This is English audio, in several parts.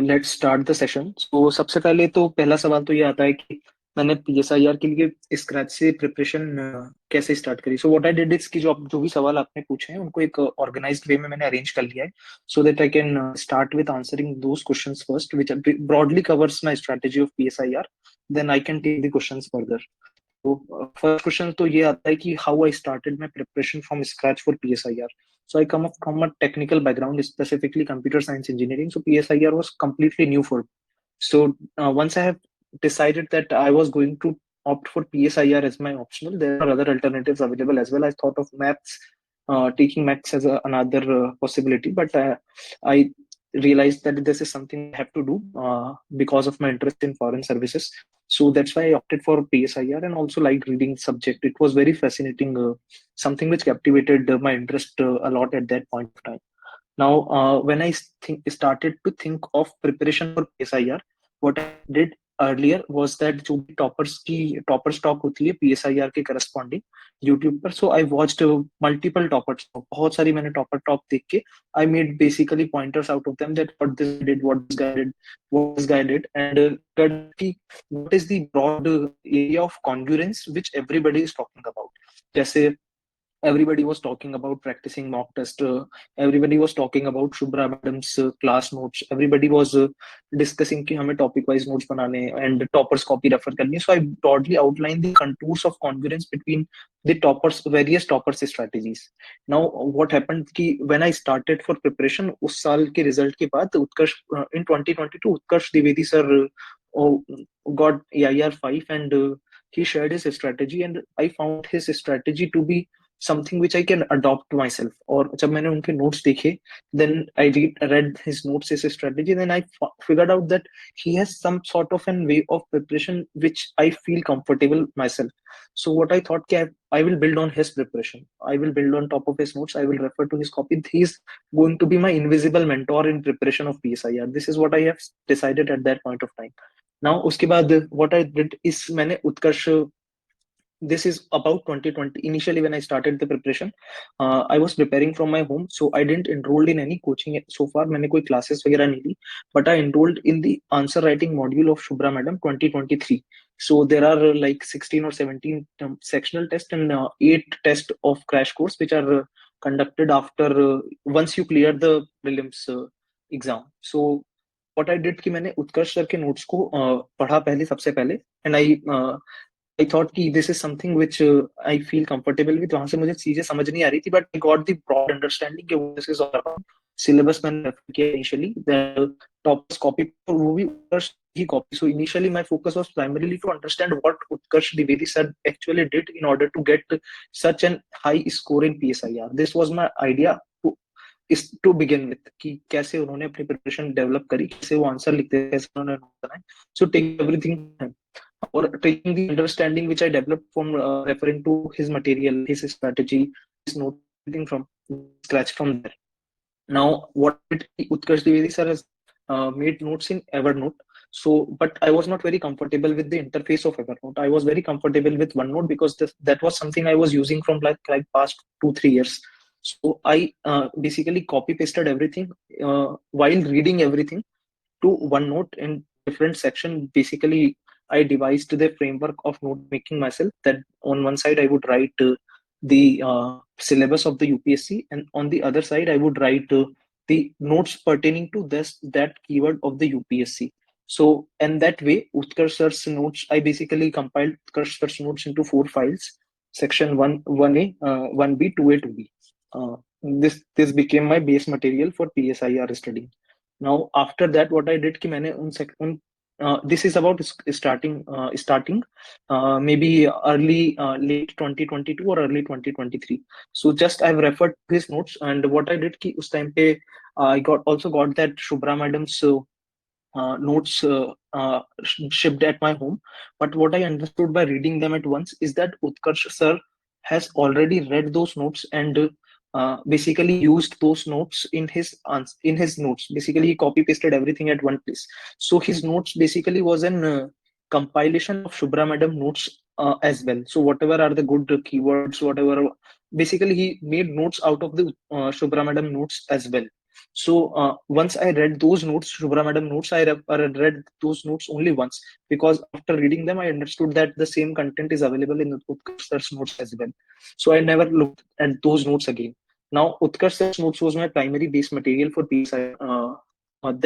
Let's start the session. So सबसे पहले तो पहला सवाल तो ये आता है कि मैंने पीएसआईआर के लिए स्क्रैच से प्रिपरेशन कैसे स्टार्ट करी। So what I did is कि जो भी सवाल आपने पूछे हैं उनको एक ऑर्गेनाइज्ड वे में मैंने अरेंज कर लिया है, so that I can start with answering those questions first which broadly covers my strategy of PSIR, then I can take the questions further. तो फर्स्ट क्वेश्चन तो ये आता है कि how I started my preparation from scratch for PSIR. So I come up from a technical background, specifically computer science engineering. So PSIR was completely new for me. So once I have decided that I was going to opt for PSIR as my optional, there are other alternatives available as well. I thought of maths, taking maths as another possibility, but I realized that this is something I have to do because of my interest in foreign services. So that's why I opted for PSIR and also liked reading subject. It was very fascinating, something which captivated my interest a lot at that point of time. Now, when I started to think of preparation for PSIR, what I did earlier was that जो भी topper stock होती है PSIR के corresponding YouTube पर, so I watched multiple topper, बहुत सारी मैंने topper top देख के I made basically pointers out of them that what this guy did and what is the broad area of congruence which everybody is talking about. जैसे everybody was talking about practicing mock test, everybody was talking about Shubhra madam's class notes, everybody was discussing कि हमें topic wise notes बनाने and toppers copy refer करनी है. So I broadly outlined the contours of congruence between the toppers, various toppers strategies. Now what happened कि when I started for preparation उस साल के result के बाद उत्कर्ष in 2022 Utkarsh Dwivedi sir got EIR 5 and he shared his strategy and I found his strategy to be something which I can adopt myself. और जब मैंने उनके notes देखे, then I read his notes, his strategy, then I figured out that he has some sort of an way of preparation which I feel comfortable myself. So what I thought, I will build on his preparation. I will build on top of his notes. I will refer to his copy. He is going to be my invisible mentor in preparation of PSIR. This is what I have decided at that point of time. Now उसके बाद what I did is मैंने उत्कर्ष, this is about 2020. Initially when I started the preparation, I was preparing from my home, so I didn't enrolled in any coaching so far. मैंने कोई classes वगैरह नहीं ली, but I enrolled in the answer writing module of Shubhra madam 2023. So there are like 16 or 17 sectional tests and 8 tests of crash course which are conducted after once you clear the prelims exam. So what I did कि मैंने उत्कर्ष sir के notes को पढ़ा पहले, सबसे पहले, and I thought कि this is something which I feel comfortable with. वहां से मुझे चीजें समझ नहीं आ रही थी, but I got the broad understanding कि this is all about syllabus. मैंने रेफर किया इनिशियली टॉपर्स कॉपी, वो भी उत्कर्ष की copy. So initially my focus was primarily to understand what Utkarsh Dwivedi sir actually did in order to get such an high score in PSIR. This was my idea इस to begin with, कि कैसे उन्होंने अपनी preparation develop करी, कैसे वो answer लिखते हैं, कैसे उन्होंने बनाए। So take everything or taking the understanding which I developed from referring to his material, his strategy, his noting from scratch from there. Now, what did Utkarsh Dwivedi sir has made notes in Evernote. So, but I was not very comfortable with the interface of Evernote. I was very comfortable with OneNote because that was something I was using from like past 2-3 years. So I basically copy pasted everything while reading everything to OneNote in different section. Basically, I devised the framework of note making myself. That on one side I would write the syllabus of the UPSC, and on the other side I would write the notes pertaining to this that keyword of the UPSC. So in that way, Utkarsh sir's notes, I basically compiled Utkarsh sir's notes into 4 files: section 1A, 1B, 2A, 2B. This became my base material for PSIR study. Now after that, what I did कि मैंने उन this is about starting maybe early late 2022 or early 2023. So just I've referred to his notes, and what I did कि उस time पे I also got that Shubhra madam's notes shipped at my home. But what I understood by reading them at once is that Utkarsh sir has already read those notes and basically used those notes in his notes. Basically, he copy pasted everything at one place. So his notes basically was an compilation of Shubhra madam notes as well. So whatever are the good keywords, whatever, basically he made notes out of the Shubhra madam notes as well. So once I read those notes, Shubhra madam notes, I read those notes only once, because after reading them I understood that the same content is available in Utkarsh sir's notes as well. So I never looked at those notes again. Now Utkarsh sir's notes was my primary base material for PSI,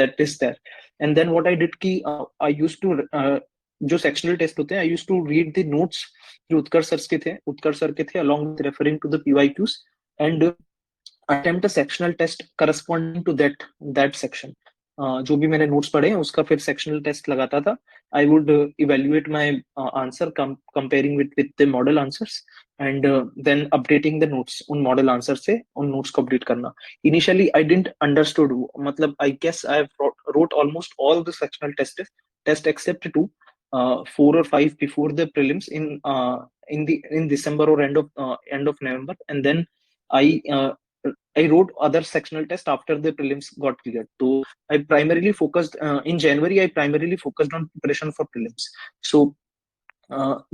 that is there. And then what I did ki, I used to जो sectional test होते हैं, I use to read the notes जो Utkarsh sir के थे along with referring to the PYQs, and attempt a sectional test corresponding to that section. जो भी मैंने notes पढ़े हैं उसका फिर सेक्शनल टेस्ट लगाता था. I would evaluate my answer comparing with the model answers, and then updating the notes उन मॉडल आंसर से उन नोट्स को अपडेट करना. इनिशियली आई डिडंट अंडरस्टूड, मतलब I guess I wrote almost all the sectional test except two, 4 or 5 before the prelims in December or end of November, and then I uh, I wrote other sectional test after the prelims got cleared. So I primarily focused in January. I primarily focused on preparation for prelims. So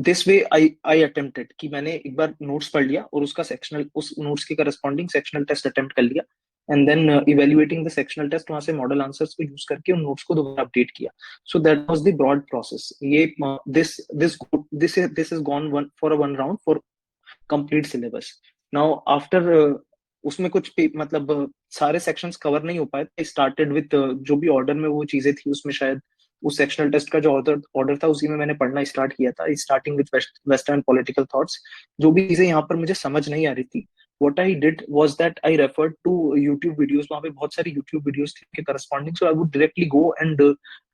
this way I attempted कि मैंने एक बार notes पढ़ लिया और उसका sectional, उस notes के corresponding sectional test attempt कर लिया, and then evaluating the sectional test वहां से मॉडल आंसर्स को यूज करके उन नोट्स को दोबारा अपडेट किया. So that was the broad process. ये this this this is gone one for one round for complete syllabus. Now after उसमें कुछ मतलब सारे सेक्शंस कवर नहीं हो पाए. आई स्टार्टेड विद जो भी ऑर्डर में वो चीजें थी उसमें शायद उस सेक्शनल टेस्ट का जो ऑर्डर था उसी में मैंने पढ़ना स्टार्ट किया था, starting with western political thoughts. जो भी चीजें यहाँ पर मुझे समझ नहीं आ रही थी, what I did was that I referred to YouTube videos. वहाँ पे बहुत सारी YouTube videos थी के corresponding, so I would directly go and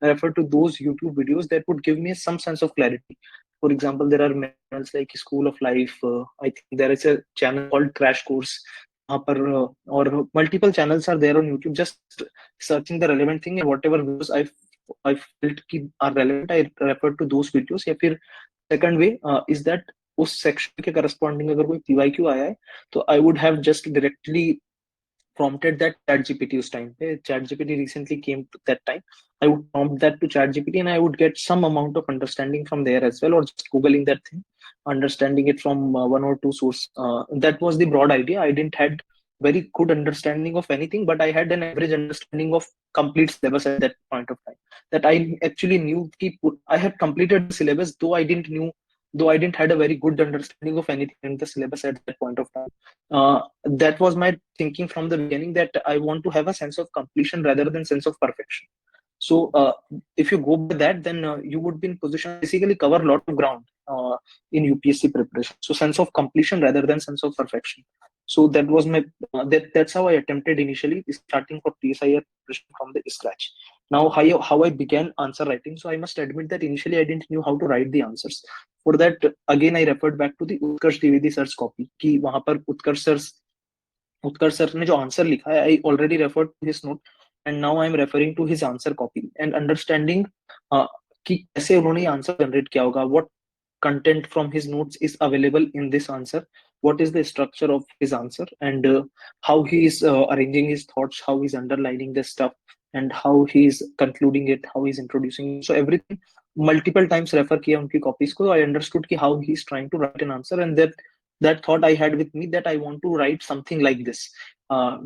refer to those YouTube videos that would give me some sense of clarity. For example, there are many channels like School of Life. I think there is a channel called Crash Course. वहाँ पर और multiple channels are there on YouTube. Just searching the relevant thing and whatever videos I felt कि are relevant, I refer to those videos. या फिर second way is that उस section के corresponding अगर कोई पीवाईक्यू आया है तो I would have just directly prompted that ChatGPT उस time पे. ChatGPT recently came to that time. I would prompt that to ChatGPT and I would get some amount of understanding from there as well, or just googling that thing, understanding it from one or two source. That was the broad idea. I didn't had very good understanding of anything, but I had an average understanding of complete syllabus at that point of time. That I actually knew I had completed the syllabus, though I didn't had a very good understanding of anything in the syllabus at that point of time. That was my thinking from the beginning, that I want to have a sense of completion rather than sense of perfection. So if you go by that, then you would be in position to basically cover a lot of ground in UPSC preparation. So sense of completion rather than sense of perfection. So that was my that's how I attempted initially, starting for PSIR preparation from the scratch. Now how I began answer writing. So I must admit that initially I didn't knew how to write the answers. For that, again I referred back to the Utkarsh Dwivedi sir's copy कि वहां पर उत्कर्ष sir ने जो answer लिखा है, I already referred to his note and now I am referring to his answer copy and understanding कि कैसे उन्होंने आंसर जनरेट किया होगा, what content from his notes is available in this answer, what is the structure of his answer, and how he is arranging his thoughts, how he's underlining this stuff, and how he is concluding it, how he's introducing it. So everything multiple times refer किया उनकी copies को. I understood कि how he's trying to write an answer, and that thought I had with me that I want to write something like this.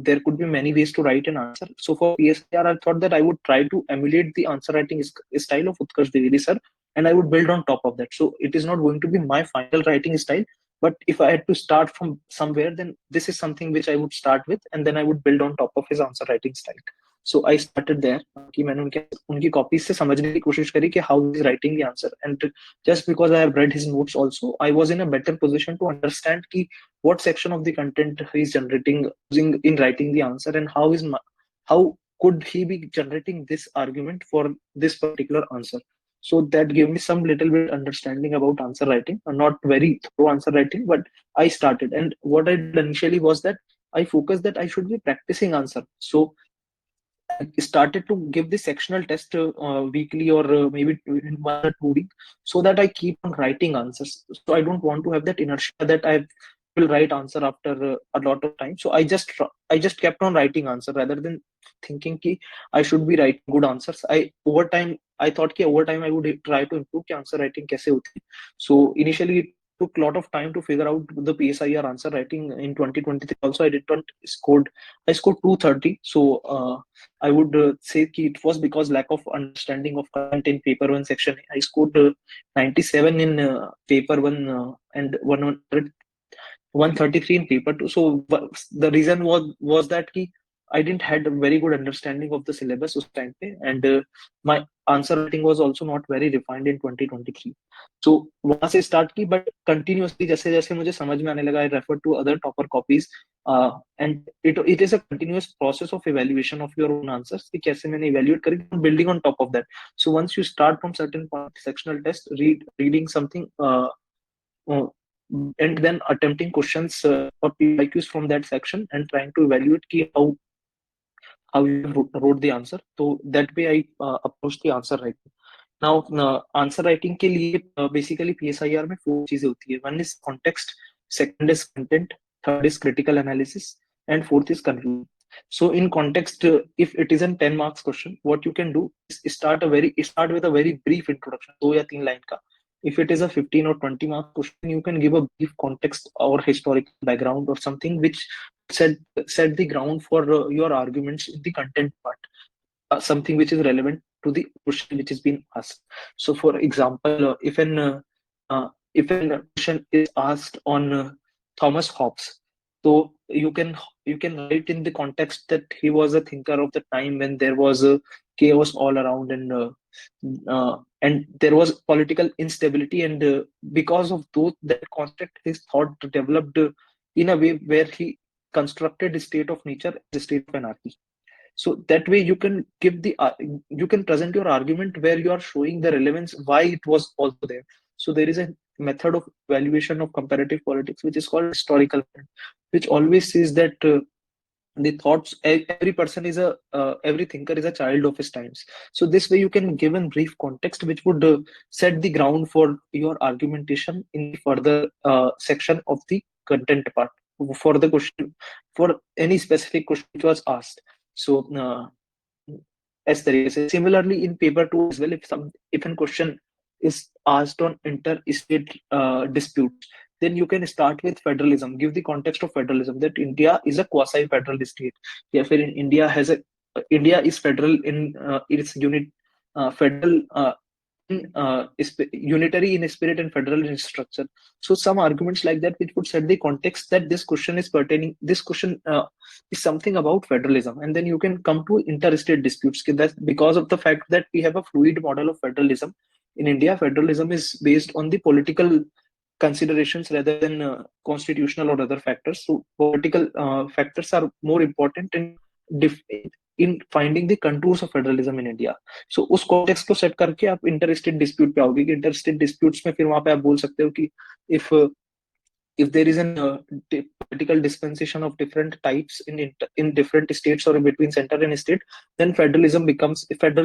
There could be many ways to write an answer. So for PSIR, I thought that I would try to emulate the answer writing style of Utkarsh Dwivedi sir, and I would build on top of that. So it is not going to be my final writing style, but if I had to start from somewhere, then this is something which I would start with, and then I would build on top of his answer writing style. So I started there कि मैंने उनकी copies से समझने की कोशिश करी कि how he's writing the answer, and just because I have read his notes also, I was in a better position to understand कि what section of the content he's generating using in writing the answer, and how could he be generating this argument for this particular answer. So that gave me some little bit understanding about answer writing, not very thorough answer writing, but I started. And what I did initially was that I focused that I should be practicing answer. So I started to give the sectional test weekly, or maybe in 1 or 2 weeks, so that I keep on writing answers. So I don't want to have that inertia that I will write answer after a lot of time. So I just kept on writing answer rather than thinking कि I should be writing good answers. I thought कि over time I would try to improve कि answer writing कैसे होती है. So initially took a lot of time to figure out the PSIR answer writing in 2023. Also, I did not scored. I scored 230. So I would say that it was because lack of understanding of content in paper one section. I scored 97 in paper one and 100 133 in paper two. So the reason was that ki I didn't had a very good understanding of the syllabus उस time पे, and my answer writing was also not very refined in 2023. So वहां से start की, but continuously जैसे जैसे मुझे समझ में आने लगा, I referred to other topper copies, and it is a continuous process of evaluation of your own answers कि कैसे मैंने evaluate करी, building on top of that. So once you start from certain point, sectional test, reading something. Uh, and then attempting questions or PIQs from that section and trying to evaluate ki how you wrote the answer. So that way I approach the answer writing. Now answer writing के लिए basically PSIR में 4 चीजें होती है. One is context, second is content, third is critical analysis, and fourth is conclusion. So in context, if it is a 10 marks question, what you can do is start with a very brief introduction, 2 या 3 line का. If it is a 15 or 20 mark question, you can give a brief context or historical background or something which set set the ground for your arguments in the content part, something which is relevant to the question which is being asked. So, for example, if an question is asked on Thomas Hobbes, so you can write in the context that he was a thinker of the time when there was a chaos all around, and there was political instability, and because of those that concept, his thought developed in a way where he constructed a state of nature as a state of anarchy. So that way you can give you can present your argument where you are showing the relevance why it was also there. So there is a method of evaluation of comparative politics which is called historical method, which always says that the thoughts, every person is a every thinker is a child of his times. So this way you can give a brief context which would set the ground for your argumentation in the further section of the content part for the question, for any specific question which was asked. So इस तरीके से similarly in paper 2 as well, if a question is asked on inter-state disputes, then you can start with federalism, give the context of federalism, that India is a quasi-federal state. या फिर India is federal in its unit, federal unitary in spirit and federal in structure. So some arguments like that which would set the context that this question is something about federalism, and then you can come to interstate disputes. That's because of the fact that we have a fluid model of federalism in India. Federalism is based on the political considerations rather than constitutional or other factors. So political factors are more important dif- in finding the contours of federalism in India. So उस context को set करके आप inter state dispute पे आओगे कि inter state disputes में फिर वहां पे आप बोल सकते हो कि if if there is an political dispensation of different types in different states or in between center and state, then federal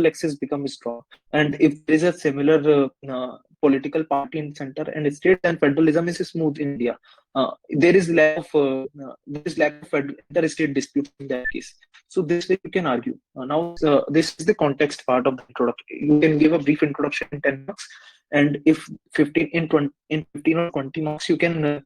axis becomes strong. And if there is a similar political party in center and state, then federalism is smooth in India. There is lack of interstate disputes in that case. So this way you can argue. Now this is the context part of the introduction. You can give a brief introduction in 10 marks, and if 15 or 20 marks, you can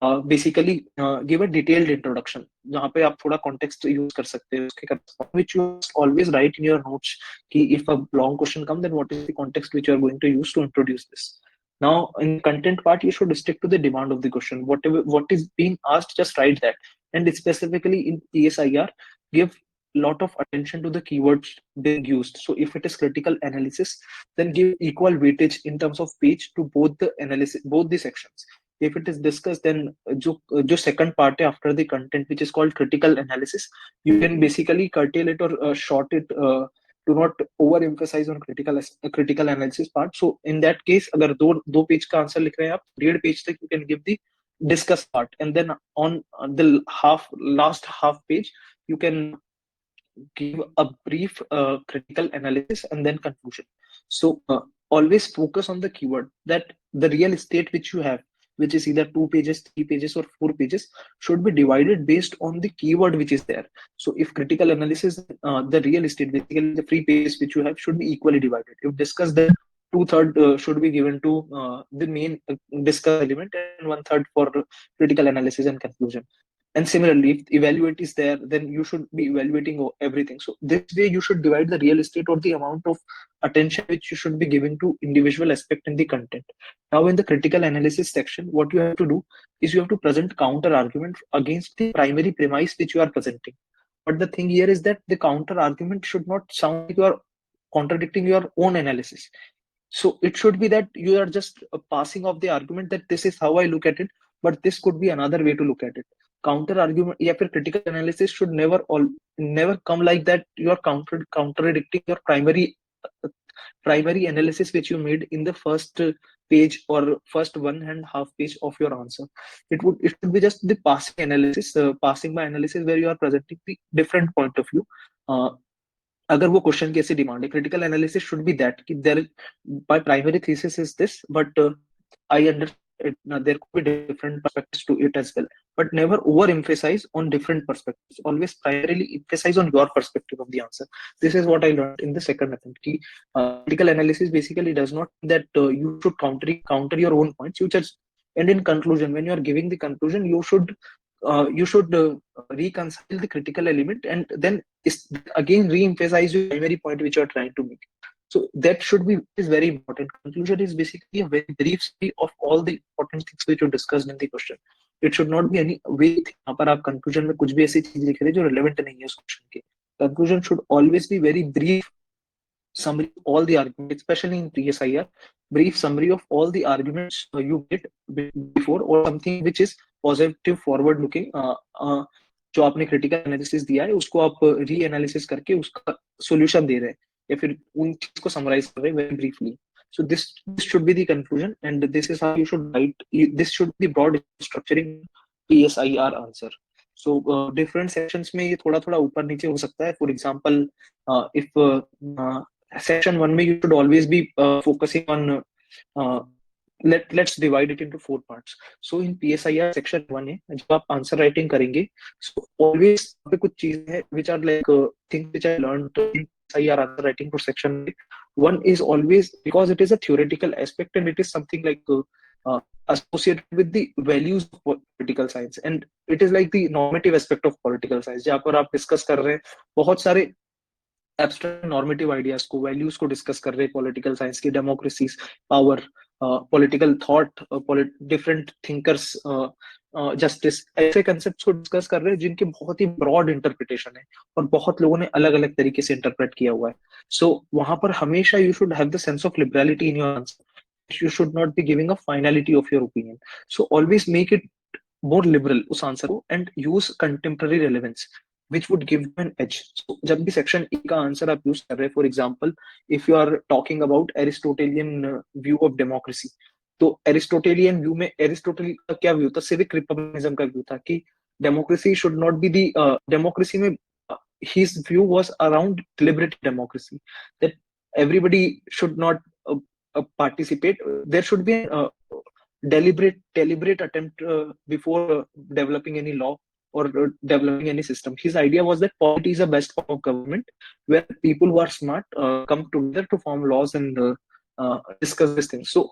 basically give a detailed introduction जहाँ पे आप थोड़ा context use कर सकते हो उसके which you always write in your notes कि if a long question comes, then what is the context which you are going to use to introduce this. Now in the content part you should stick to the demand of the question. What is being asked, just write that. And specifically in PSIR, give lot of attention to the keywords being used. So if it is critical analysis, then give equal weightage in terms of page to both the sections. If it is discussed, then जो second part है after the content, which is called critical analysis, you can basically curtail it or short it. Do not overemphasize on critical analysis part. So in that case, अगर दो page का answer लिख रहे हैं आप, 1.5 page तक you can give the discuss part, and then on the last half page you can give a brief critical analysis and then conclusion. So always focus on the keyword, that the real estate which you have, which is either 2 pages, 3 pages, or 4 pages, should be divided based on the keyword which is there. So if critical analysis, the real estate, basically the 3 pages which you have should be equally divided. If discuss that, two-third should be given to the main discuss element, and one-third for critical analysis and conclusion. And similarly, if evaluate is there, then you should be evaluating everything. So this way you should divide the real estate or the amount of attention which you should be giving to individual aspect in the content. Now in the critical analysis section, what you have to do is you have to present counter argument against the primary premise which you are presenting. But the thing here is that the counter argument should not sound like you are contradicting your own analysis. So it should be that you are just passing off the argument that this is how I look at it, but this could be another way to look at it. Counter argument, yeah, critical analysis should never come like that. You are contradicting your primary analysis which you made in the first page or first 1.5 page of your answer. It should be just the passing analysis, passing by analysis where you are presenting the different point of view. Uh, अगर वो question की ऐसी demand है, critical analysis should be that कि there my primary thesis is this, but I understand it, there could be different perspectives to it as well, but never overemphasize on different perspectives. Always primarily emphasize on your perspective of the answer. This is what I learned in the second attempt. कि, critical analysis basically does not mean that you should counter your own points. You just, and in conclusion, when you are giving the conclusion, you should reconcile the critical element and then is again re-emphasize your primary point which you are trying to make. So that should be is very important. Conclusion is basically a very brief summary of all the important things which you discussed in the question. It should not be any way यहाँ पर आप conclusion में कुछ भी ऐसी चीज लिख रहे हैं जो relevant नहीं है उस question के. Conclusion should always be very brief summary of all the arguments, especially in PSIR, brief summary of all the arguments you did before, or something which is positive, forward looking. जो आपने critical analysis दिया है उसको आप री analysis करके उसका solution दे रहे हैं या फिर उन चीज को समराइज कर रहे हैं very briefly. So this should be the conclusion, and this is how you should write. This should be broad structuring PSIR answer. So different sections में ये थोड़ा थोड़ा ऊपर नीचे हो सकता है. For example, if section 1 में you should always be focusing on let's divide it into 4 parts. So in PSIR section 1 है जब आप आंसर राइटिंग करेंगे, so always पे कुछ चीजें हैं which are like things which I learned in PSIR answer writing for section 1 is always, because it is a theoretical aspect and it is something like associated with the values of political science, and it is like the normative aspect of political science जहाँ पर आप discuss कर रहे हैं बहुत सारे abstract normative ideas को, values को डिस्कस कर रहे हैं पॉलिटिकल साइंस की, democracy, power, political thought, different thinkers, justice, ऐसे कंसेप्ट को डिस्कस कर रहे हैं जिनके बहुत ही ब्रॉड इंटरप्रिटेशन है और बहुत लोगों ने अलग अलग तरीके से इंटरप्रेट किया हुआ है. सो वहां पर हमेशा you should have the sense of liberality in your answer. You should not be giving a finality of your opinion. So always make it more liberal उस आंसर को and use contemporary relevance which would give you an edge. So जब भी section A का answer आप use कर रहे हैं, for example if you are talking about Aristotelian view of democracy, तो एरिस्टोटेलियन व्यू में एरिस्टोटल का क्या व्यू था, सिविक रिपब्लिकनिज्म का व्यू था कि democracy should not be the, democracy में his view was around deliberative democracy, that everybody should not participate. There should be a deliberate attempt before developing any law or developing any system. His idea was that polity is the best form of government where people who are smart come together to form laws and discuss these things. So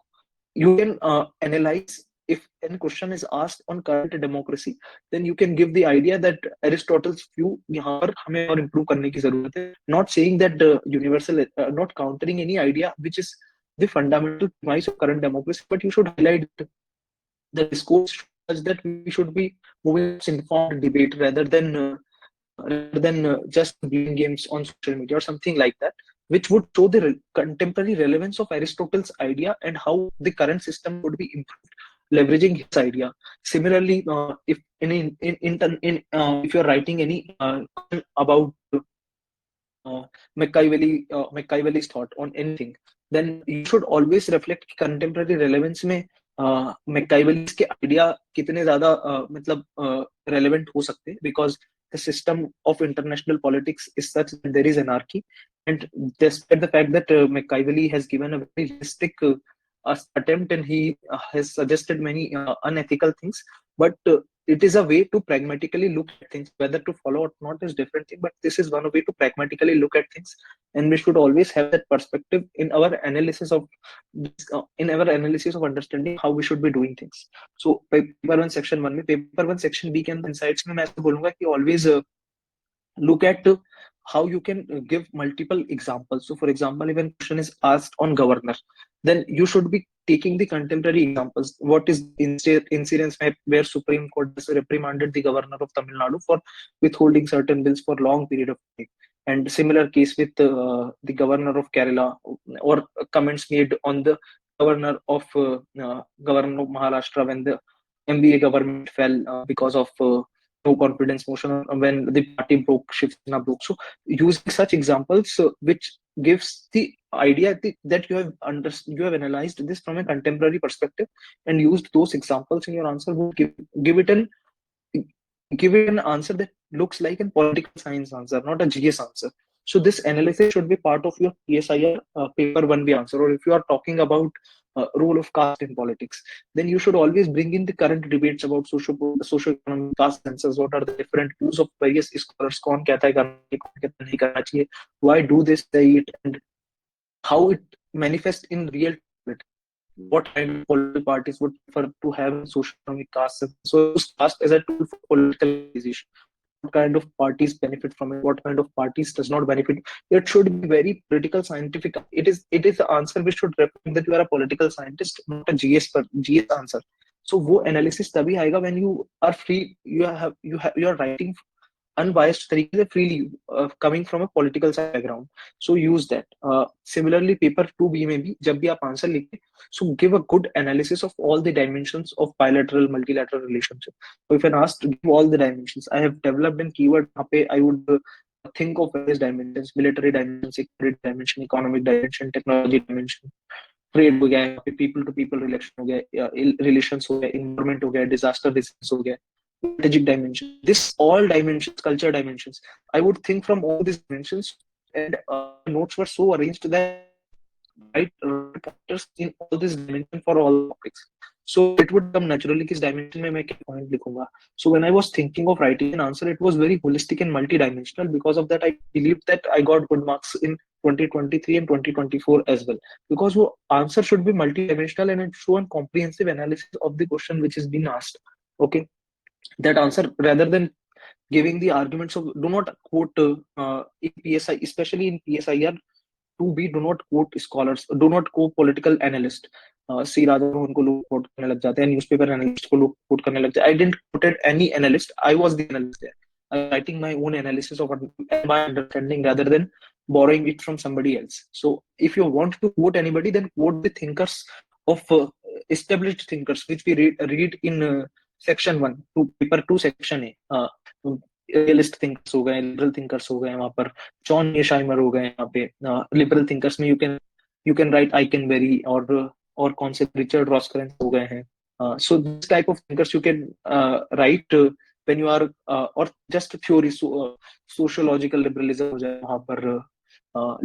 you can analyze, if any question is asked on current democracy, then you can give the idea that Aristotle's view यहाँ पर हमें और improve करने की जरूरत है. Not saying that universal, not countering any idea which is the fundamental premise of current democracy, but you should highlight the discourse such that we should be moving towards informed debate rather than just playing games on social media or something like that, which would show the contemporary relevance of Aristotle's idea and how the current system would be improved leveraging his idea. Similarly, if if you're writing any about Machiavelli's thought on anything, then you should always reflect contemporary relevance में Machiavelli's के idea कितने ज़्यादा मतलब relevant हो सकते हैं, because the system of international politics is such that there is anarchy, and despite the fact that Machiavelli has given a very realistic attempt and he has suggested many unethical things, but it is a way to pragmatically look at things. Whether to follow or not is different thing, but this is one way to pragmatically look at things, and we should always have that perspective in our analysis of this, in our analysis of understanding how we should be doing things. So paper one section one में, paper one section B के अंदर insights में मैं ऐसे बोलूंगा कि always look at how you can give multiple examples. So, for example, if a question is asked on governor, then you should be taking the contemporary examples. What is incidence where Supreme Court has reprimanded the governor of Tamil Nadu for withholding certain bills for long period of time? And similar case with the governor of Kerala, or comments made on the governor of Maharashtra when the MBA government fell because of no confidence motion when the party broke, Shiv Sena broke. So using such examples, which gives the idea that you have analyzed this from a contemporary perspective and used those examples in your answer, would give it an give it an answer that looks like a political science answer, not a GS answer. So this analysis should be part of your PSIR paper 1B answer. Or if you are talking about role of caste in politics, then you should always bring in the current debates about socio-economic caste census. What are the different views of various scholars? कौन कहता है करना चाहिए, कौन कहता है नहीं करना चाहिए? Why do they say it, and how it manifests in real politics? What kind of political parties would prefer to have socio-economic caste census? So use caste as a tool for political organization. What kind of parties benefit from it? What kind of parties does not benefit? It should be very political scientific. It is the answer which should represent that you are a political scientist, not a GS answer. So वो analysis तभी आएगा when you are free, you are writing unbiased तरीके से freely, coming from a political background. So use that. Similarly, paper 2B में भी जब भी आप answer लिखें, so give a good analysis of all the dimensions of bilateral multilateral relationship. So if an asked to give all the dimensions, I have developed a keyword. यहाँ पे I would think of various dimensions: military dimension, security dimension, economic dimension, technology dimension, trade हो गया, यहाँ पे people to people relation हो गया, relations हो गया, इन्वायरमेंट हो गया, डिजास्टर रिस्क हो गया, strategic dimension, this all dimensions, culture dimensions. I would think from all these dimensions, and notes were so arranged that write pointers in all these dimensions for all topics. So it would come naturally किस dimension में मैं क्या point लिखूंगा. So when I was thinking of writing an answer, it was very holistic and multi-dimensional. Because of that, I believed that I got good marks in 2023 and 2024 as well. Because वो answer should be multi-dimensional and it show a comprehensive analysis of the question which is being asked. Okay, that answer, rather than giving the arguments of, do not quote in PSI, especially in PSIR 2B, do not quote scholars, do not quote political analyst. सी राजा उनको लोग coat करने लग जाते हैं, newspaper analyst को लोग coat करने लग जाते हैं. I didn't quoted any analyst. I was the analyst there. I'm writing my own analysis of my understanding rather than borrowing it from somebody else. So if you want to quote anybody, then quote the thinkers of established thinkers, which we read in section 1 to paper 2 section A. Realist thinkers हो गए, liberal thinkers हो गए, वहां पर John नेशाइमर हो गए. यहाँ पे लिबरल थिंकर्स में यू कैन राइट आइकनबेरी, और कौन से रिचर्ड रॉसकरेंस हो गए हैं. So this type of thinkers you can write when you are, और जस्ट थ्योरी, सोशियोलॉजिकल लिबरलिज्म हो जाएगा वहां पर,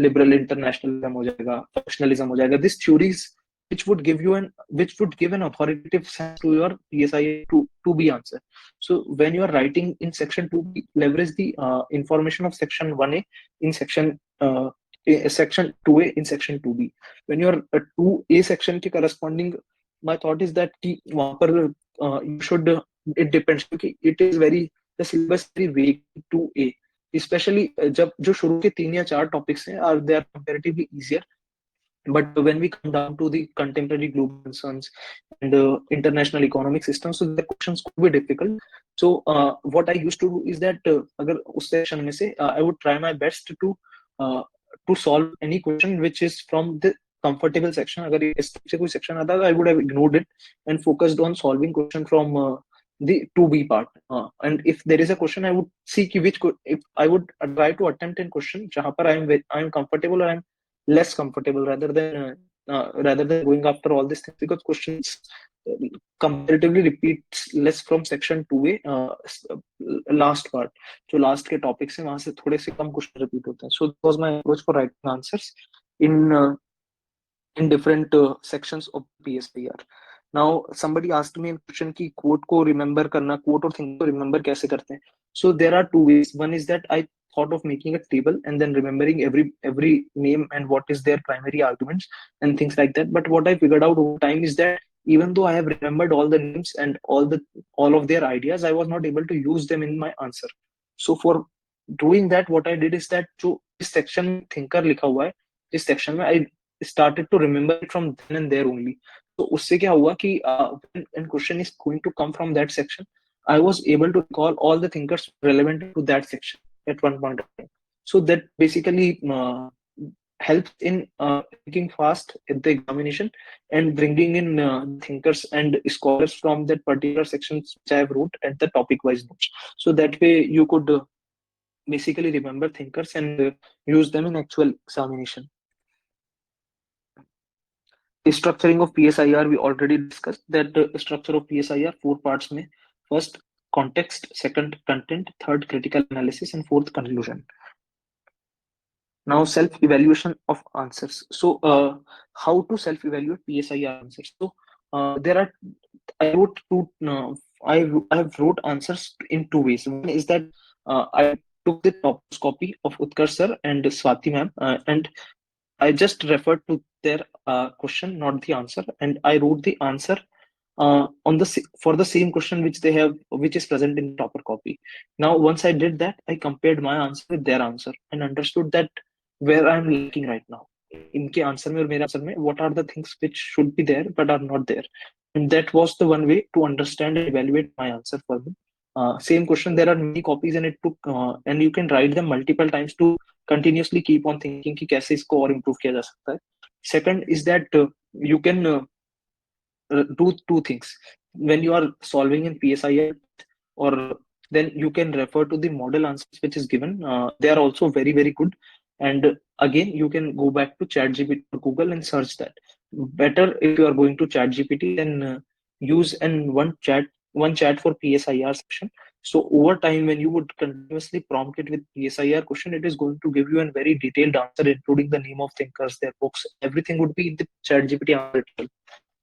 लिबरल इंटरनेशनलिज्म हो जाएगा, फंक्शनलिज्म हो जाएगा. This theories which would give an authoritative sense to your PSI 2B answer. So when you are writing in section 2B, leverage the information of section 1A in section 2A in section 2B. When you are 2A section के corresponding, my thought is that कि वहाँ पर you should, it depends, क्योंकि it is very, the syllabus is very vague 2A, especially जब जो शुरू के 3 या 4 topics हैं are they are comparatively easier. But when we come down to the contemporary global concerns and international economic systems, so the questions could be difficult. So what I used to do is that अगर उस section में से I would try my best to solve any question which is from the comfortable section. अगर इस से कोई section आता तो I would have ignored it and focused on solving question from the 2B part. And if there is a question, I would see if I would try to attempt a question जहाँ पर I am comfortable or I am less comfortable, rather than going after all these things, because questions comparatively repeats less from section 2A, last part, जो last के topics हैं वहां से थोड़े से कम question repeat होते हैं. So that was my approach for writing answers in different sections of PSIR. Now somebody asked me a question कि quote को remember करना, quote और think को remember कैसे करते हैं. So there are two ways. One is that I thought of making a table and then remembering every name and what is their primary arguments and things like that. But what I figured out over time is that even though I have remembered all the names and all of their ideas, I was not able to use them in my answer. So for doing that, what I did is that जो इस section में thinker लिखा हुआ है, इस section में I started to remember it from then and there only. तो उससे क्या हुआ कि when question is going to come from that section, I was able to recall all the thinkers relevant to that section at one point of time. So that basically helps in thinking fast at the examination and bringing in thinkers and scholars from that particular sections which I have wrote at the topic wise notes. So that way you could basically remember thinkers and use them in actual examination. The structuring of PSIR, we already discussed that the structure of PSIR, four parts में. First, context, second, content, third, critical analysis, and fourth, conclusion. Now, self-evaluation of answers. So, how to self-evaluate PSIR answers? So, there are. I wrote two. I have wrote answers in two ways. One is that I took the top copy of Utkarsh sir and Swati ma'am, and I just referred to their question, not the answer, and I wrote the answer on for the same question which they have, which is present in topper copy. Now, once I did that, I compared my answer with their answer and understood that where I am lacking right now. इनके answer में और मेरे answer में what are the things which should be there but are not there, and that was the one way to understand and evaluate my answer for me. Same question, there are many copies and it took and you can write them multiple times to continuously keep on thinking कि कैसे इसको और improve किया जा सकता है. Second is that you can do two things when you are solving in PSIR, or then you can refer to the model answers which is given. They are also very very good, and again you can go back to ChatGPT or Google and search that. Better if you are going to ChatGPT, then use and one chat for PSIR section. So over time, when you would continuously prompt it with PSIR question, it is going to give you a very detailed answer, including the name of thinkers, their books, everything would be in the ChatGPT answer itself.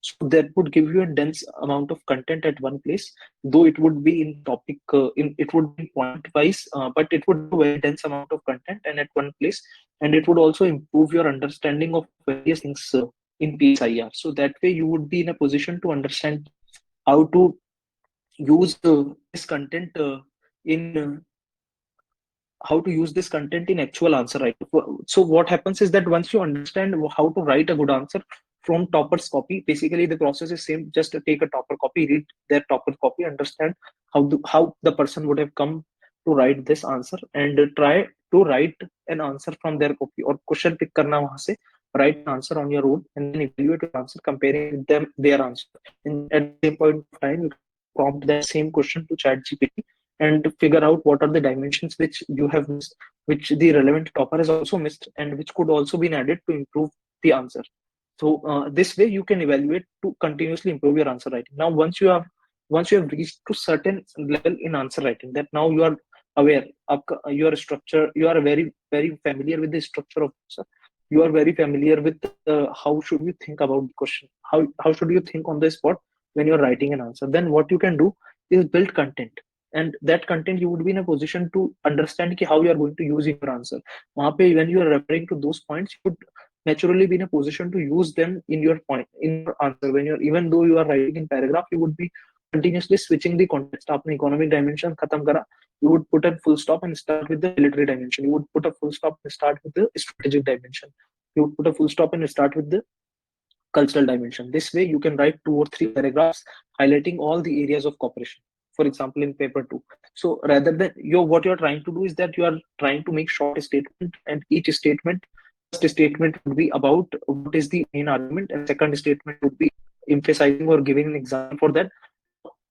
So that would give you a dense amount of content at one place, though it would be in topic, it would be point wise, but it would be a very dense amount of content and at one place, and it would also improve your understanding of various things in PSIR. So that way you would be in a position to understand how to use this content in how to use this content in actual answer writing. So what happens is that once you understand how to write a good answer from topper's copy, basically the process is same. Just take a topper copy, read their topper copy, understand how the person would have come to write this answer, and try to write an answer from their copy or question pick करना वहां से, write an answer on your own and then evaluate your answer comparing with them their answer. And at the same point of time, you can prompt that same question to ChatGPT and figure out what are the dimensions which you have missed, which the relevant topper has also missed, and which could also be added to improve the answer. So this way you can evaluate to continuously improve your answer writing. Now, once you have reached to certain level in answer writing, that now you are aware, you are structure, you are very very familiar with the structure of answer. You are very familiar with how should you think about the question, how should you think on the spot when you are writing an answer. Then what you can do is build content, and that content you would be in a position to understand how you are going to use your answer. When you are referring to those points, you would naturally be in a position to use them in your point in your answer. When you're even though you are writing in paragraph, you would be continuously switching the context. आपने economic dimension खत्म करा, you would put a full stop and start with the military dimension. You would put a full stop and start with the strategic dimension. You would put a full stop and start with the cultural dimension. This way, you can write 2 or 3 paragraphs highlighting all the areas of cooperation. For example, in paper 2. So rather than what you're trying to do is that you are trying to make short statement, and each statement, first statement would be about what is the main argument, and second statement would be emphasizing or giving an example for that.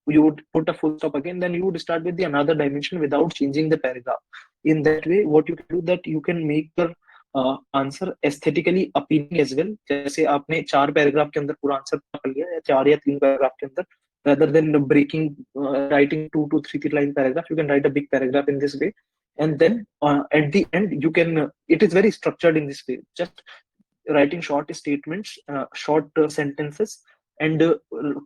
You would put a full stop again, then you would start with the another dimension without changing the paragraph. In that way, what you can do that you can make your answer aesthetically appealing as well. जैसे आपने 4 paragraph के अंदर पूरा answer कर लिया, या 4 या 3 paragraph के अंदर, rather than breaking writing 2 to 3 line paragraph, you can write a big paragraph in this way, and then at the end you can it is very structured in this way, just writing short statements, short sentences, and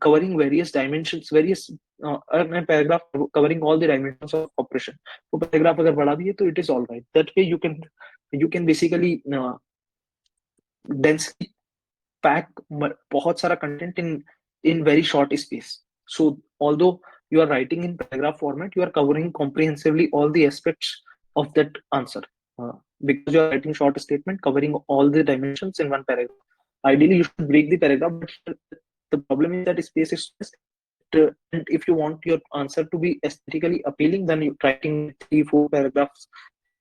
covering various dimensions, various paragraph covering all the dimensions of operation. तो paragraph अगर बढ़ा दिए तो it is all right. That way you can basically densely pack बहुत सारा content in very short space. So although you are writing in paragraph format, you are covering comprehensively all the aspects of that answer, uh, because you are writing short statement covering all the dimensions in one paragraph. Ideally you should break the paragraph, but the problem is that space is less. And if you want your answer to be aesthetically appealing, then you're writing 3 4 paragraphs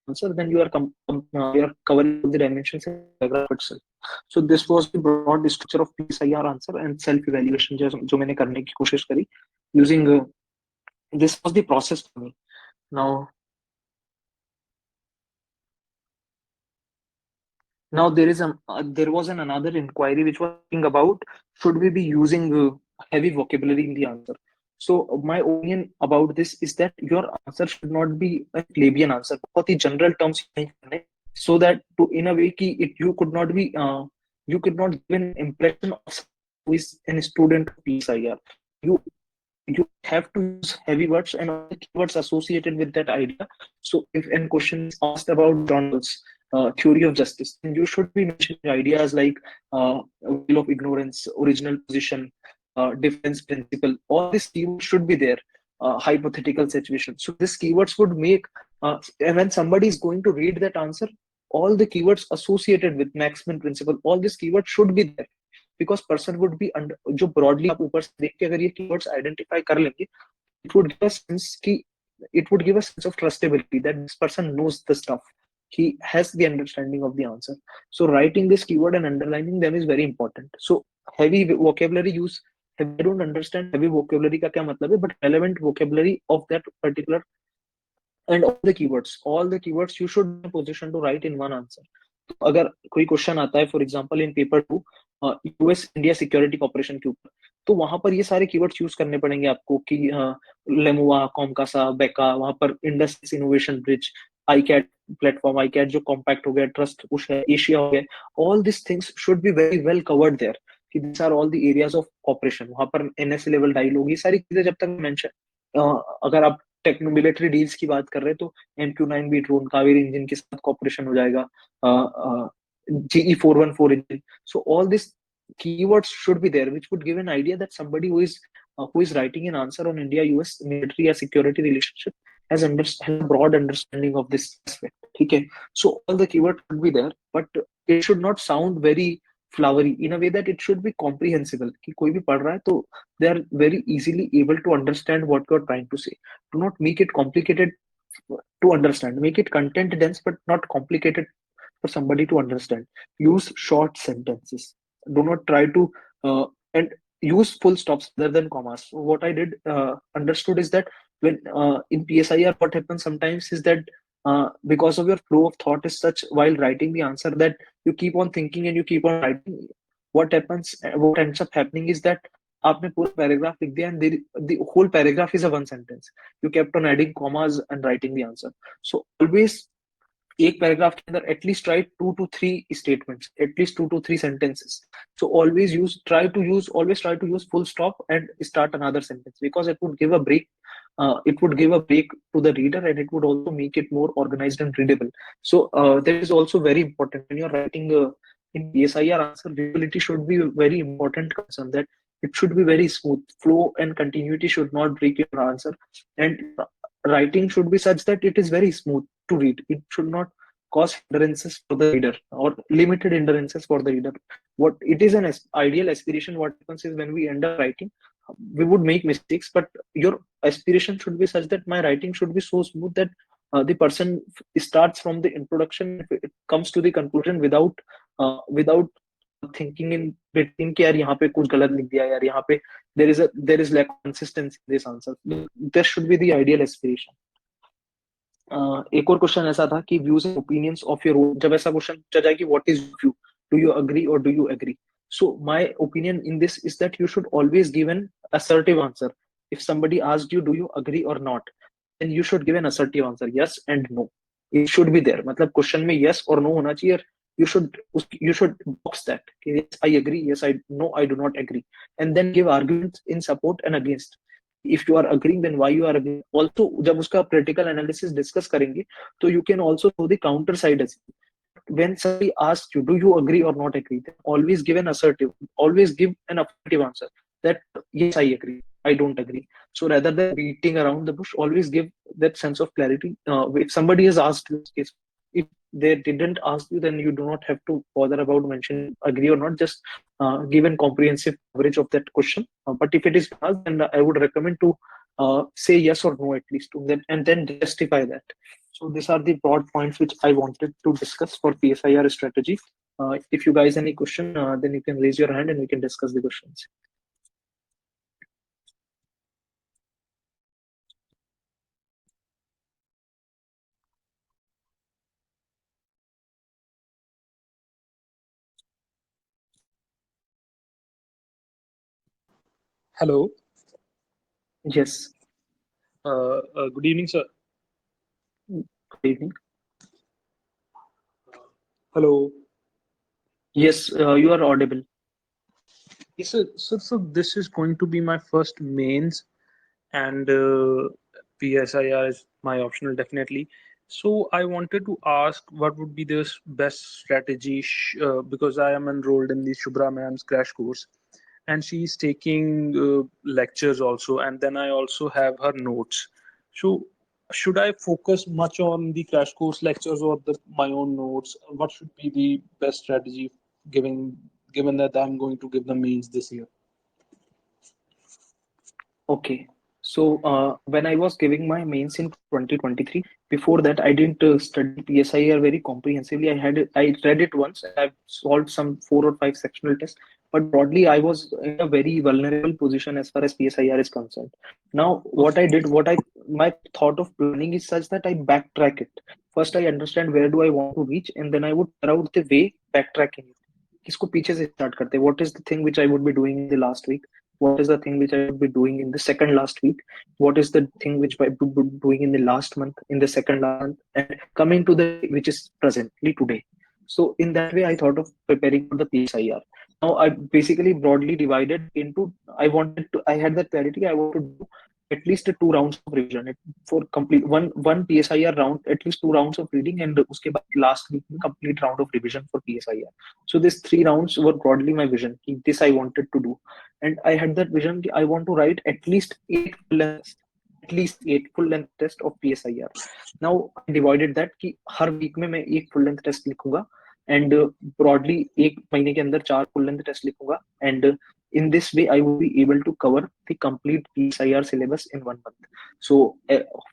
answer, then you are covering all the dimensions in paragraph itself. So this was the broad structure of PSIR answer and self evaluation जो मैंने करने की कोशिश करी using this was the process for me. Now there was another inquiry which was asking about should we be using heavy vocabulary in the answer. So my opinion about this is that your answer should not be a plebeian answer, बहुत ही general terms नहीं करने, so that to in a way कि you could not be you could not give an impression of someone who is a student of PSIR. You you have to use heavy words and all the keywords associated with that idea. So if a question is asked about journals, theory of justice, then you should be mentioning ideas like veil of ignorance, original position, difference principle. All these keywords should be there. Hypothetical situation. So these keywords would make, and when somebody is going to read that answer, all the keywords associated with maximum principle, all these keywords should be there. Because person would be under, जो broadly आप ऊपर से देख के अगर ये keywords identify कर लेंगे, it would give a sense कि it would give a sense of trustability that this person knows the stuff. He has the understanding of the answer. So writing this keyword and underlining them is very important. So heavy vocabulary use, I don't understand heavy vocabulary का क्या मतलब है, but relevant vocabulary of that particular and all the keywords you should be in a position to write in one answer. तो अगर कोई question आता है for example in paper 2 US India security corporation के ऊपर, तो वहां पर ये सारे कीवर्ड्स यूज करने पड़ेंगे आपको कि लेमुआ, कॉमकासा, बेका, वहां पर Indus innovation bridge, ICAT platform, ICAT जो कॉम्पैक्ट हो गया, ट्रस्ट पुश है, एशिया हो गया, all this things should be very well covered there कि this are all the areas of operation. वहां पर एनएसए लेवल डायल होगी, सारी चीजें जब तक मेंशन, अगर आप टेक्नो मिलिट्री डील्स की बात कर रहे हैं तो MQ-9 भी ड्रोन कावेरी इंजन के साथ कॉपरेशन हो जाएगा, GE414 engine. So all these keywords should be there, which would give an idea that somebody who is writing an answer on India-US military or security relationship has a broad understanding of this aspect. Okay, so all the keywords should be there, but it should not sound very flowery in a way that it should be comprehensible. कि कोई भी पढ़ रहा है तो they are very easily able to understand what you are trying to say. Do not make it complicated to understand. Make it content dense but not complicated for somebody to understand. Use short sentences. Do not try to and use full stops rather than commas. So what I did understood is that when in PSIR, what happens sometimes is that because of your flow of thought is such while writing the answer that you keep on thinking and you keep on writing. What ends up happening is that आपने पूरा paragraph लिख दिया and the whole paragraph is a one sentence. You kept on adding commas and writing the answer. So always एक paragraph के अंदर at least right 2 to 3 statements, at least 2 to 3 sentences. So always try to use full stop and start another sentence because it would give a break. It would give a break to the reader and it would also make it more organized and readable. So that is also very important when you're writing in PSIR answer. Visibility should be a very important concern, that it should be very smooth. Flow and continuity should not break your answer, and writing should be such that it is very smooth to read. It should not cause hindrances for the reader or limited hindrances for the reader. What it is an ideal aspiration. What happens is when we end up writing, we would make mistakes, but your aspiration should be such that my writing should be so smooth that the person starts from the introduction, it comes to the conclusion without thinking in between कि यार यहाँ पे कुछ गलत लिख दिया, यार यहाँ पे there is lack of consistency in this answer. There should be the ideal aspiration. एक और क्वेश्चन ऐसा था कि views and opinions of your own. जब ऐसा क्वेश्चन पूछा जाए कि what is view, do you agree और do you agree, so my opinion in this is that you should always give an assertive answer. If somebody asked you do you agree or not, then you should give an assertive answer, yes and no. It should be there. मतलब question में yes और no होना चाहिए. you should box that. Okay, yes, I agree. Yes, I no, I do not agree, and then give arguments in support and against. If you are agreeing, then why you are agreeing. Also, जब उसका critical analysis discuss करेंगे, तो you can also know the counter side as well. When somebody asks you, do you agree or not agree, then always give an assertive, always give an affirmative answer that yes, I agree, I don't agree. So rather than beating around the bush, always give that sense of clarity. If somebody has asked you, if they didn't ask you, then you do not have to bother about mentioning agree or not. Just give a comprehensive coverage of that question. But if it is asked, then I would recommend to say yes or no at least, and then justify that. So these are the broad points which I wanted to discuss for PSIR strategy. If you guys any question, then you can raise your hand and we can discuss the questions. Hello. Yes. Good evening, sir. Good evening. Hello. Yes, you are audible. Yes, sir. So this is going to be my first mains, and PSIR is my optional, definitely. So I wanted to ask what would be the best strategy because I am enrolled in the Shubhra ma'am's crash course, and she's taking lectures also, and then I also have her notes. So should I focus much on the crash course lectures or my own notes? What should be the best strategy given that I'm going to give the mains this year? Okay. So when I was giving my mains in 2023, before that I didn't study PSIR very comprehensively. I read it once and I've solved some 4 or 5 sectional tests. But broadly, I was in a very vulnerable position as far as PSIR is concerned. Now, what Okay. I did, my thought of planning is such that I backtrack it. First, I understand where do I want to reach, and then I would figure out the way backtracking it. इसको पीछे से start करते हैं. What is the thing which I would be doing in the last week? What is the thing which I would be doing in the second last week? What is the thing which I would be doing in the last month, in the second last month, and coming to the which is presently today. So in that way, I thought of preparing for the PSIR. Now I basically broadly divided into. I had that clarity. I want to do at least 2 rounds of revision for complete one PSIR round, at least 2 rounds of reading, and उसके बाद last week complete round of revision for PSIR. So these 3 rounds were broadly my vision. This I wanted to do, and I had that vision. I want to write at least 8 full length, at least 8 full length test of PSIR. Now I divided that कि हर week में मैं एक full length test लिखूंगा, and broadly एक महीने के अंदर 4 full length test लिखूंगा, and in this way I will be able to cover the complete PSIR syllabus in 1 month. So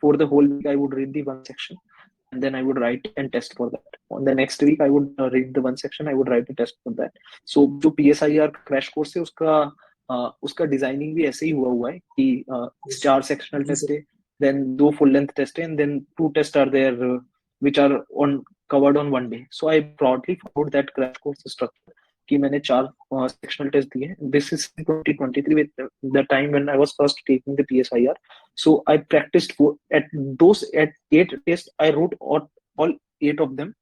for the whole week I would read the one section, and then I would write and test for that. On the next week, I would read the one section. I would write a test for that. So जो PSIR crash course है उसका designing भी ऐसे ही हुआ है कि 4 sectional जी test sir. है, देन 2 फुल लेंथ टेस्ट है, and then 2 test are there which are on covered on one day. So I broadly followed that crash course structure कि मैंने 4 सेक्शनल टेस्ट दिए. This is in 2023 with the time when I was first taking the PSIR. So I practiced at 8 tests. I wrote all 8 of them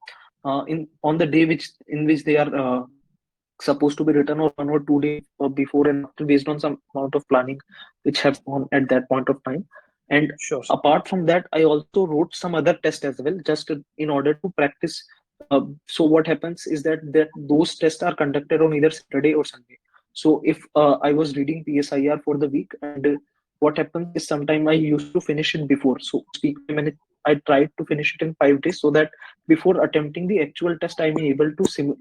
in on the day in which they are supposed to be written, or 1 or 2 days before and after, based on some amount of planning which have gone at that point of time. And Sure, sir. apart from that, I also wrote some other tests as well, just in order to practice. So what happens is that those tests are conducted on either Saturday or Sunday. So if I was reading PSIR for the week, and what happens is sometime I used to finish it before. So उस week में I tried to finish it in 5 days, so that before attempting the actual test, I may able to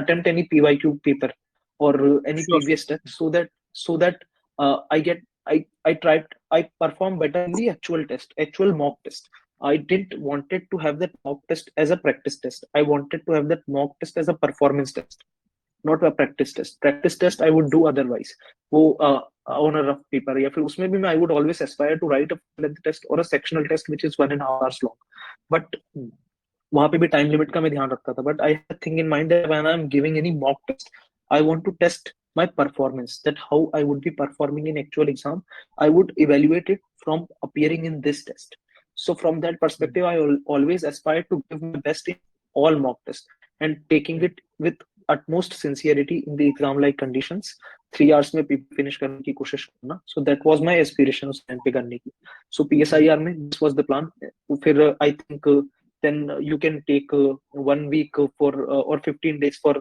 attempt any PYQ paper or any Sure, sir. previous test, so that I get I perform better in the actual mock test. I didn't wanted to have that mock test as a practice test. I wanted to have that mock test as a performance test, not a practice test. Practice test I would do otherwise. वो on a rough paper, या फिर उसमें भी मैं I would always aspire to write a length test or a sectional test which is 1.5 hours long. But वहां पे भी time limit का मैं ध्यान रखता था. But I have thing in mind that when I am giving any mock test, I want to test my performance, that how I would be performing in actual exam. I would evaluate it from appearing in this test. So from that perspective, I always aspire to give my best in all mock tests. and taking it with utmost sincerity in the exam like conditions. 3 hours में paper finish करने की कोशिश करना. So that was my aspiration उस time पे करने की. So PSIR में this was the plan. फिर I think then you can take 1 week for or 15 days for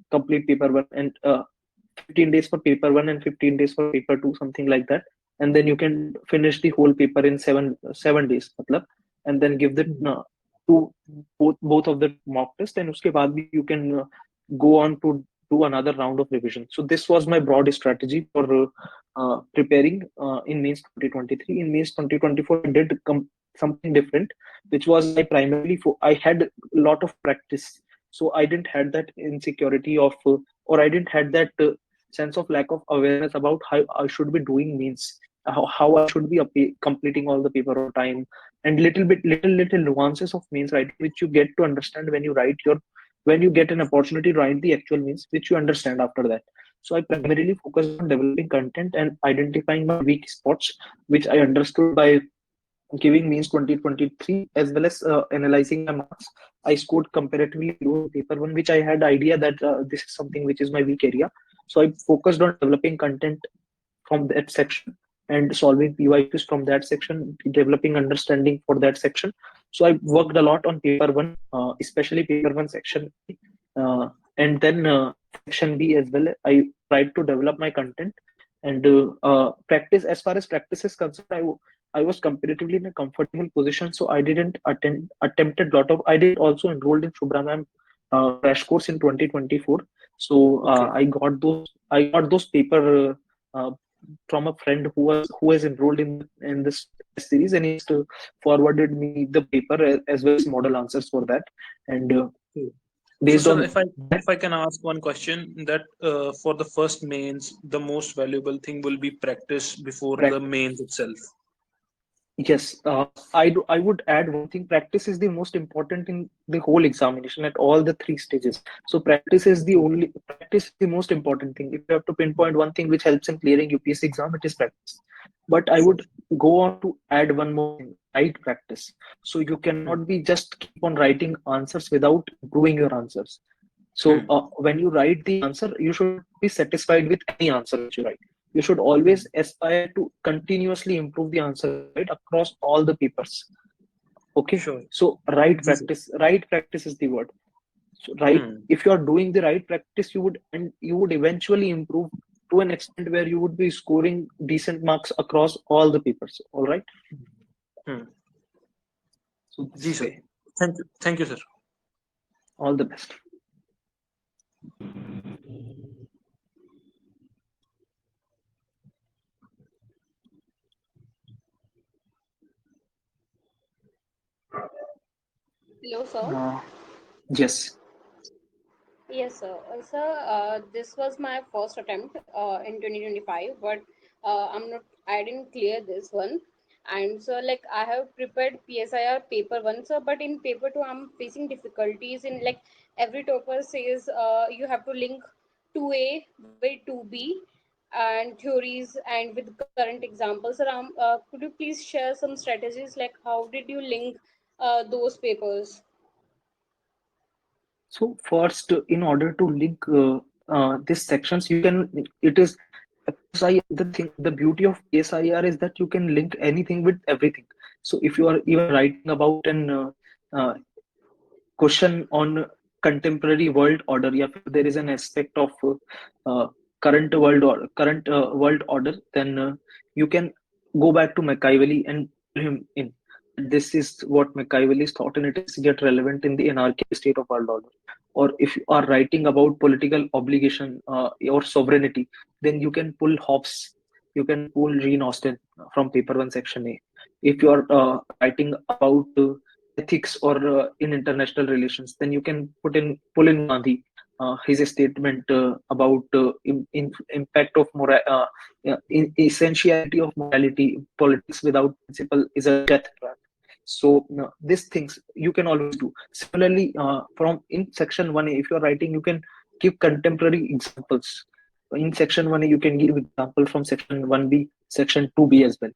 complete paper one, and 15 days for paper one and 15 days for paper two, something like that. And then you can finish the whole paper in 7 days, matlab, and then give the to both of the mock test, and uske baad bhi you can go on to do another round of revision. So this was my broad strategy for preparing in mains 2023. In mains 2024, I did something different, which was I primarily I had a lot of practice, so I didn't had that insecurity of or I didn't had that sense of lack of awareness about how I should be doing means, how I should be completing all the paper on time, and little nuances of means writing which you get to understand when you write your when you get an opportunity to write the actual means, which you understand after that. So I primarily focused on developing content and identifying my weak spots, which I understood by giving means 2023, as well as analyzing my marks. I scored comparatively low in paper one, which I had idea that this is something which is my weak area. So I focused on developing content from that section and solving PYQs from that section, developing understanding for that section. So I worked a lot on paper one, especially paper one section, uh, and then section B as well. I tried to develop my content and practice. As far as practice is concerned, I was comparatively in a comfortable position, so I didn't attempted lot of. I did also enrolled in Shubhra ma'am crash course in 2024. So Okay. I got those paper from a friend who has enrolled in this series, and he's forwarded me the paper as well as model answers for that. And Okay. So, based sir, on that, if I can ask one question, that for the first mains, the most valuable thing will be practice before the mains itself. yes, I would add one thing. Practice is the most important in the whole examination at all the three stages. So practice is the most important thing. If you have to pinpoint one thing which helps in clearing UPSC exam, it is practice. But I Sure. would go on to add one more thing: right practice. So you Hmm. cannot be just keep on writing answers without improving your answers. So Hmm. when you write the answer, you should not be satisfied with any answer which you write. You should Hmm. always aspire to continuously improve the answer right across all the papers. Okay. Sure. So Ji, sir. right practice is the word. So right, Hmm. if you are doing the right practice, you would eventually improve to an extent where you would be scoring decent marks across all the papers. All right. Hmm. So this Ji, is sir. way. Thank you. Thank you, sir. All the best. Hello, sir. Uh, yes. Yes, sir. Sir, this was my first attempt in 2025, but I didn't clear this one. And so, like, I have prepared PSIR paper one, sir, but in paper two, I'm facing difficulties in like every topper says you have to link 2A with 2B and theories and with current examples. Sir, could you please share some strategies like how did you link those papers? So first, in order to link these sections, you can it is PSI. The beauty of PSIR is that you can link anything with everything. So if you are even writing about an uh, question on contemporary world order, yeah, if there is an aspect of uh, current world order, then you can go back to Machiavelli and pull him in. This is what Machiavelli thought, and it is get relevant in the anarchic state of world order. Or if you are writing about political obligation or sovereignty, then you can pull Hobbes, you can pull Jane Austen from paper one section A. If you are writing about ethics or in international relations, then you can pull in Gandhi, his statement about impact of yeah, essentiality of morality. Politics without principle is a death trap. So these things you can always do. Similarly, from in section 1A, if you're writing, you can give contemporary examples. In section 1A, you can give example from section 1B, section 2B as well.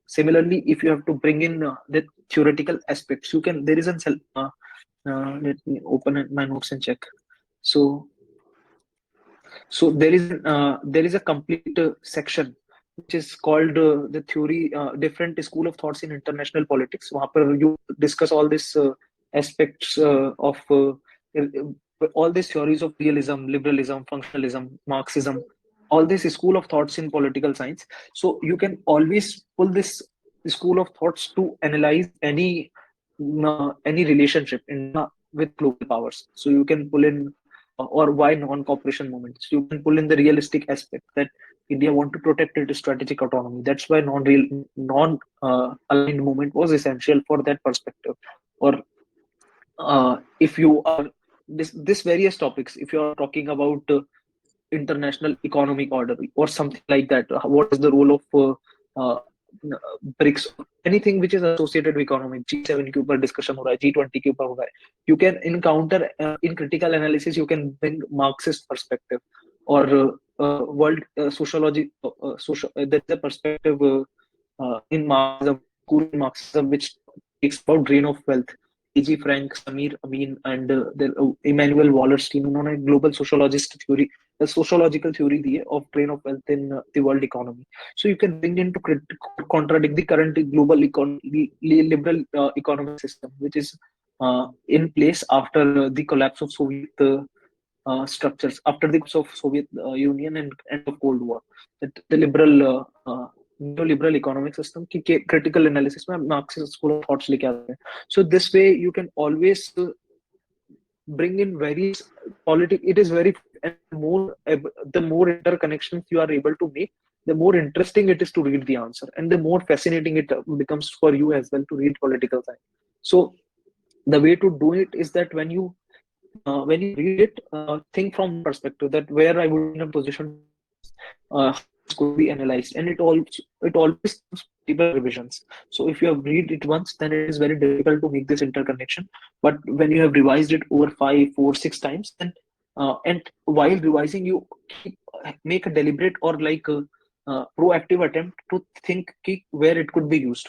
Similarly, if you have to bring in the theoretical aspects, you can there is a Let me open my notes and check. So, there is a complete section which is called the theory different school of thoughts in international politics. वहाँ पर you discuss all these aspects of all these theories of realism, liberalism, functionalism, Marxism, all this school of thoughts in political science. So you can always pull this school of thoughts to analyze any relationship in with global powers. So you can pull in or why non-cooperation movements. You can pull in the realistic aspect that India want to protect its strategic autonomy. That's why non-aligned movement was essential for that perspective. Or if you are this various topics, if you are talking about international economic order or something like that, what is the role of uh, BRICS, anything which is associated with economic, G7 के ऊपर discussion हो रहा है, G20 के ऊपर हो रहा है, you can encounter in critical analysis you can bring Marxist perspective or world sociology there is a perspective in Marxism, school in Marxism which speaks about drain of wealth. A.G. Frank, Samir Amin, and Emmanuel Wallerstein, उन्होंने global sociologist theory, the sociological theory दी है of drain of wealth in the world economy. So you can bring into contradict the current global liberal economic system, which is in place after the collapse of Soviet structures, after the collapse of Soviet Union and end of Cold War. That the liberal neoliberal economic system की critical analysis में Marxist school of thoughts लेके आते हैं. So this way you can always bring in various politics. It is very and more the more interconnections you are able to make, the more interesting it is to read the answer, and the more fascinating it becomes for you as well to read political science. So the way to do it is that when you read it, think from perspective that where I would be in a position to do this, how this could be analyzed, and it always comes multiple revisions. So if you have read it once, then it is very difficult to make this interconnection. But when you have revised it over 5, 4, 6 times, then and while revising, you make a deliberate or like proactive attempt to think where it could be used.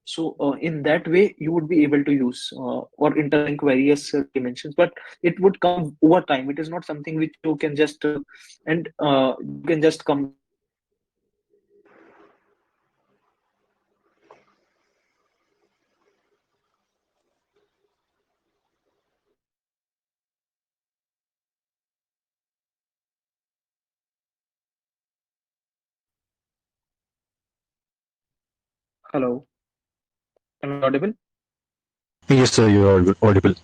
So in that way, you would be able to use or interlink various dimensions, but it would come over time. It is not something which you can just and you can just come. Hello, am I audible? Yes, sir, you are audible.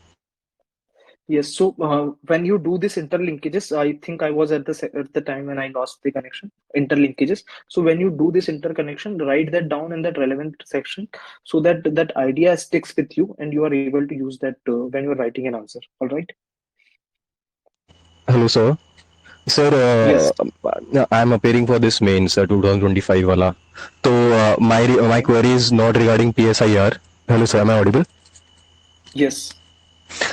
Yes. So when you do this interlinkages, I think I was at the time when I lost the connection. Interlinkages. So when you do this interconnection, write that down in that relevant section, so that that idea sticks with you, and you are able to use that when you are writing an answer. All right. Hello, sir. Sir, Yes. I am appearing for this mains 2025 wala. So my Okay. query is not regarding PSIR. Hello, sir. Am I audible? Yes.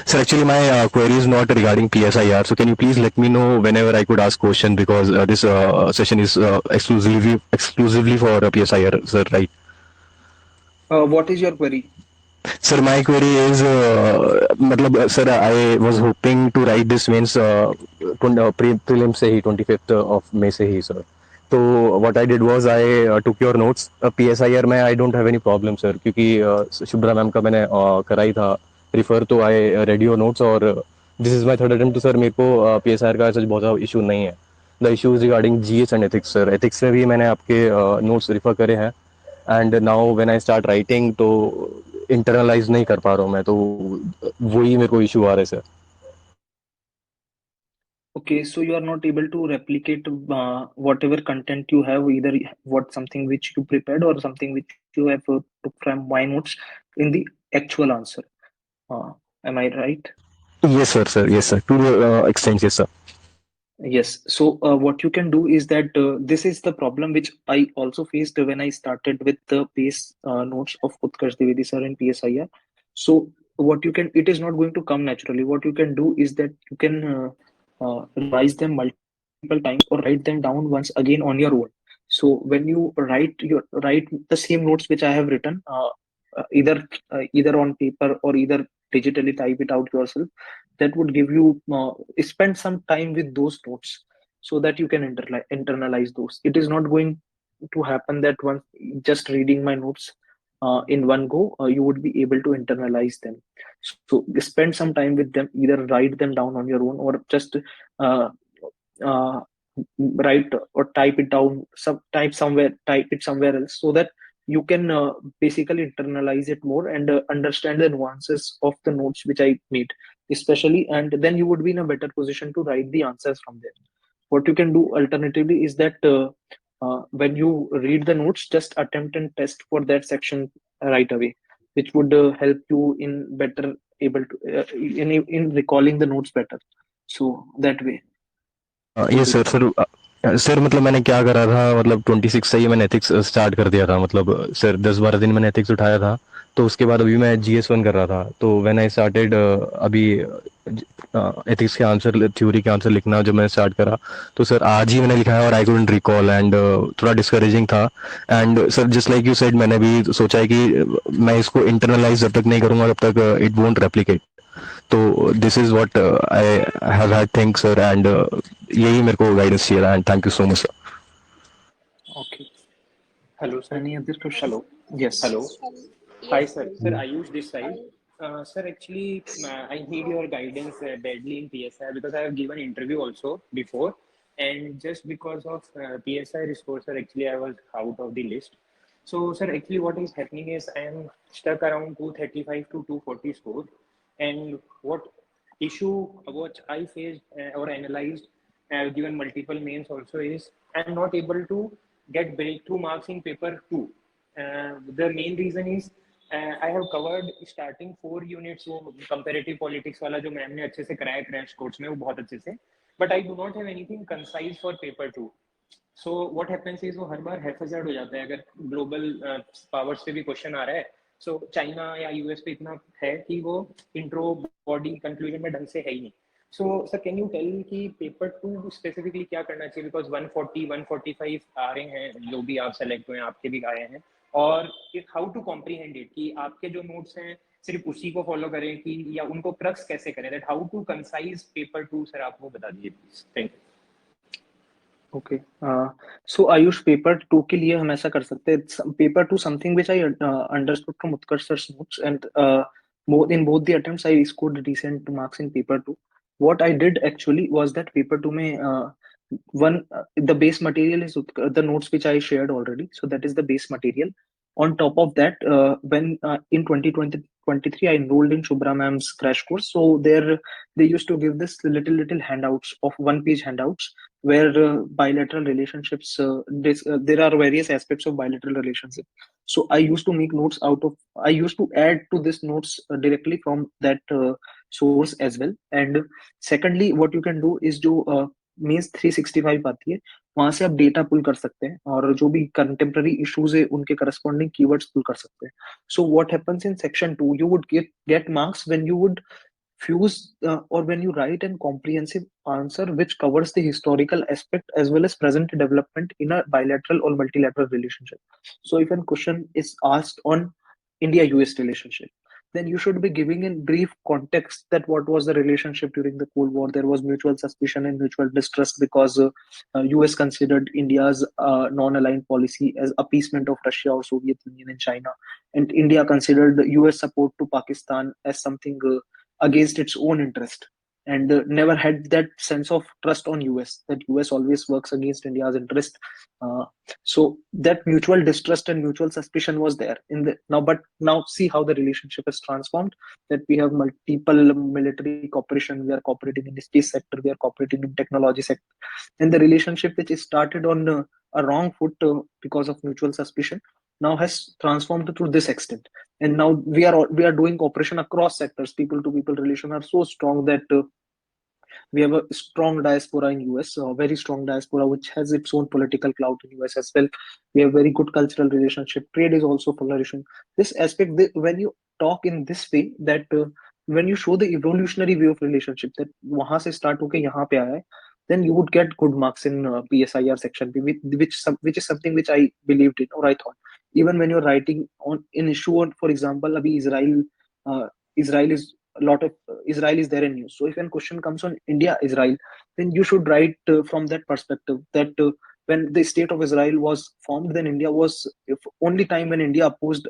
Sir, actually my query is not regarding PSIR. So can you please let me know whenever I could ask question, because this session is exclusively for PSIR, sir, right? What is your query? Sir, my query is, sir, I was hoping to write this means prelim से ही 25th of May से ही, sir. तो what I did was I took your notes. PSIR में I don't have any problem, sir, क्योंकि Shubhra ma'am का मैंने कराई था refer, तो I read your notes, और this is my third attempt, तो सर मेरे को PSIR का सच बहुत ज़्यादा इशू नहीं है. The issue is regarding GS and ethics, sir. Ethics में भी मैंने आपके notes refer करे हैं, and now when I start writing तो इंटरनलाइज नहीं कर पा रहा हूँ मैं, तो वही मेरे को इशू आ रहा है sir. Okay, so you are not able to replicate whatever content you have, either what something which you prepared or something which you have took from my notes in the actual answer. Am I right? Yes sir, sir, yes sir, to extent, yes sir. Yes. So what you can do is that this is the problem which I also faced when I started with the base notes of Utkarsh Dwivedi sir in PSIR. So what you can, it is not going to come naturally. What you can do is that you can revise them multiple times or write them down once again on your own. So when you write the same notes which I have written, either on paper or either digitally type it out yourself. That would give you spend some time with those notes so that you can internalize those. It is not going to happen that once just reading my notes in one go, you would be able to internalize them. So spend some time with them, either write them down on your own or just uh, uh, write or type it down, type it somewhere else, so that you can basically internalize it more and understand the nuances of the notes which I made, especially, and then you would be in a better position to write the answers from there. What you can do alternatively is that when you read the notes, just attempt and test for that section right away, which would help you in better able to in recalling the notes better. So that way would ये be sir better. Sir sir मतलब मैंने क्या करा था, मतलब 26 से ही मैंने ethics start कर दिया था, मतलब सर 10-12 दिन मैंने एथिक्स उठाया था। तो उसके बाद अभी मैं GS1 कर रहा था, तो व्हेन आई स्टार्टेड अभी एथिक्स के आंसर, थ्योरी के आंसर लिखना जब मैंने स्टार्ट करा, तो सर आज ही मैंने लिखा है और आई कुडंट रिकॉल, एंड थोड़ा डिस्करेजिंग था। And sir just like you said, मैंने भी सोचा है कि मैं इसको इंटरनलाइज जब तक नहीं करूंगा तब तक इट वोंट रेप्लिकेट। तो this is what I have had think sir, and यही मेरे को गाइडेंस चाहिए था, and thank you so much sir. Okay. Hello, sir. Any other question? Hello. Yes. Hello. Hi, Yes, sir. please. Sir, Ayush this side. Sir, actually, I need your guidance badly in PSI because I have given interview also before, and just because of PSI score, sir, actually I was out of the list. So, sir, actually, what is happening is I am stuck around 235 to 240 score, and what issue what I faced or analyzed, given multiple mains also, is I'm not able to get breakthrough marks in paper two. The main reason is I have covered starting 4 units, वो comparative politics वाला जो ma'am ने अच्छे से कराया crash course में, वो बहुत अच्छे से, but I do not have anything concise for paper 2. So what happens is वो हर बार हैफेजर्ड हो जाता है अगर ग्लोबल पावर्स से भी क्वेश्चन आ रहा है। सो चाइना या यूएस पे इतना है कि वो इंट्रो बॉडी कंक्लूजन में ढंग से है ही नहीं। So sir can you tell कि पेपर 2 स्पेसिफिकली क्या करना चाहिए, बिकॉज 140 145 आ रहे हैं जो भी आप सेलेक्ट हुए हैं, आपके भी आए हैं, और हाउ टू कॉम्प्रीहेंड इट कि आपके जो नोट्स हैं सिर्फ उसी को फॉलो करें कि या उनको क्रक्स कैसे करें, that how to concise paper 2, sir आप वो बता दीजिए please. Thank you. Okay, so Ayush, paper two के लिए हम ऐसा कर सकते हैं। Paper two something which I understood from Utkarsh sir's notes, and in both the attempts I scored decent marks in paper 2. What I did actually was that paper 2 mein the base material is the notes which I shared already, so that is the base material. On top of that, when in 2023 I enrolled in Shubhra ma'am's crash course, so there they used to give this little handouts of one page handouts where bilateral relationships, there are various aspects of bilateral relationship. So I used to make notes out of, I used to add to this notes directly from that source as well. And secondly, what you can do is जो means 365 आती है, वहां से आप data पुल कर सकते हैं और जो भी कंटेम्प्रेरी इश्यूज है उनके करस्पॉन्डिंग कीवर्ड्स पुल कर सकते हैं. So what happens in section 2, you would get marks when you would fuse or when you write an comprehensive answer which covers the historical aspect as well as present development in a bilateral or multilateral relationship. So if a question is asked on India-US relationship, then you should be giving in brief context that what was the relationship during the Cold War. There was mutual suspicion and mutual distrust because US considered India's non-aligned policy as appeasement of Russia or Soviet Union and China, and India considered the US support to Pakistan as something against its own interest, and never had that sense of trust on US, that US always works against India's interest. uh, so that mutual distrust and mutual suspicion was there in the now, but now see how the relationship has transformed, that we have multiple military cooperation, we are cooperating in the space sector, we are cooperating in technology sector, and the relationship which is started on a wrong foot because of mutual suspicion now has transformed to this extent. And now we are doing cooperation across sectors. People to people relation are so strong that we have a strong diaspora in US, a very strong diaspora which has its own political clout in US as well. We have very good cultural relationship. Trade is also flourishing. This aspect, when you talk in this way, that when you show the evolutionary view of relationship, that वहां से start होके यहाँ पे आया है, then you would get good marks in PSIR section, which is something which I believed in or I thought. even when you're writing on an issue on, for example, abhi uh, Israel is a lot of Israel is there in news. So if a question comes on India Israel, then you should write from that perspective that when the state of Israel was formed, then India was if only time when India opposed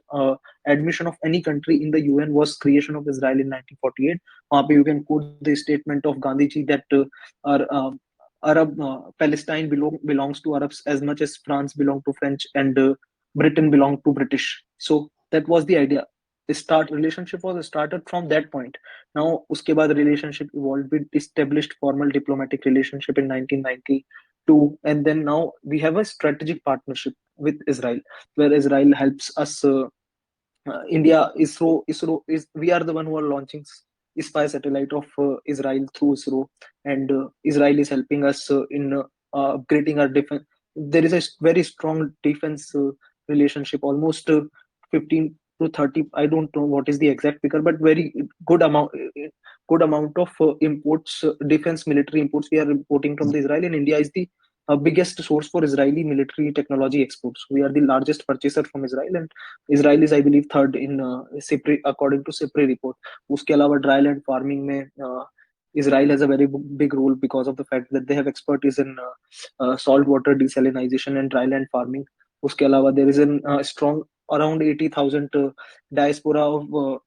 admission of any country in the UN was creation of Israel in 1948. वहाँ पे you can quote the statement of Gandhi ji that our Arab Palestine belongs to Arabs as much as France belonged to French and Britain belonged to British. So that was the idea. The start relationship was started from that point. Now, uske baad relationship evolved with established formal diplomatic relationship in 1992, and then now we have a strategic partnership with Israel, where Israel helps us India, ISRO is we are the one who are launching spy satellite of Israel through ISRO, and Israel is helping us in upgrading our defense. There is a very strong defense relationship, almost 15 to 30. I don't know what is the exact figure, but very good amount of imports, defense military imports we are importing from the Israel, and India is the biggest source for Israeli military technology exports. We are the largest purchaser from Israel, and Israel is, I believe, third in SIPRI, according to SIPRI report. उसके अलावा dry land farming में Israel has a very big role because of the fact that they have expertise in salt water desalination and dry land farming. उसके अलावा there is a strong around 80,000 diaspora of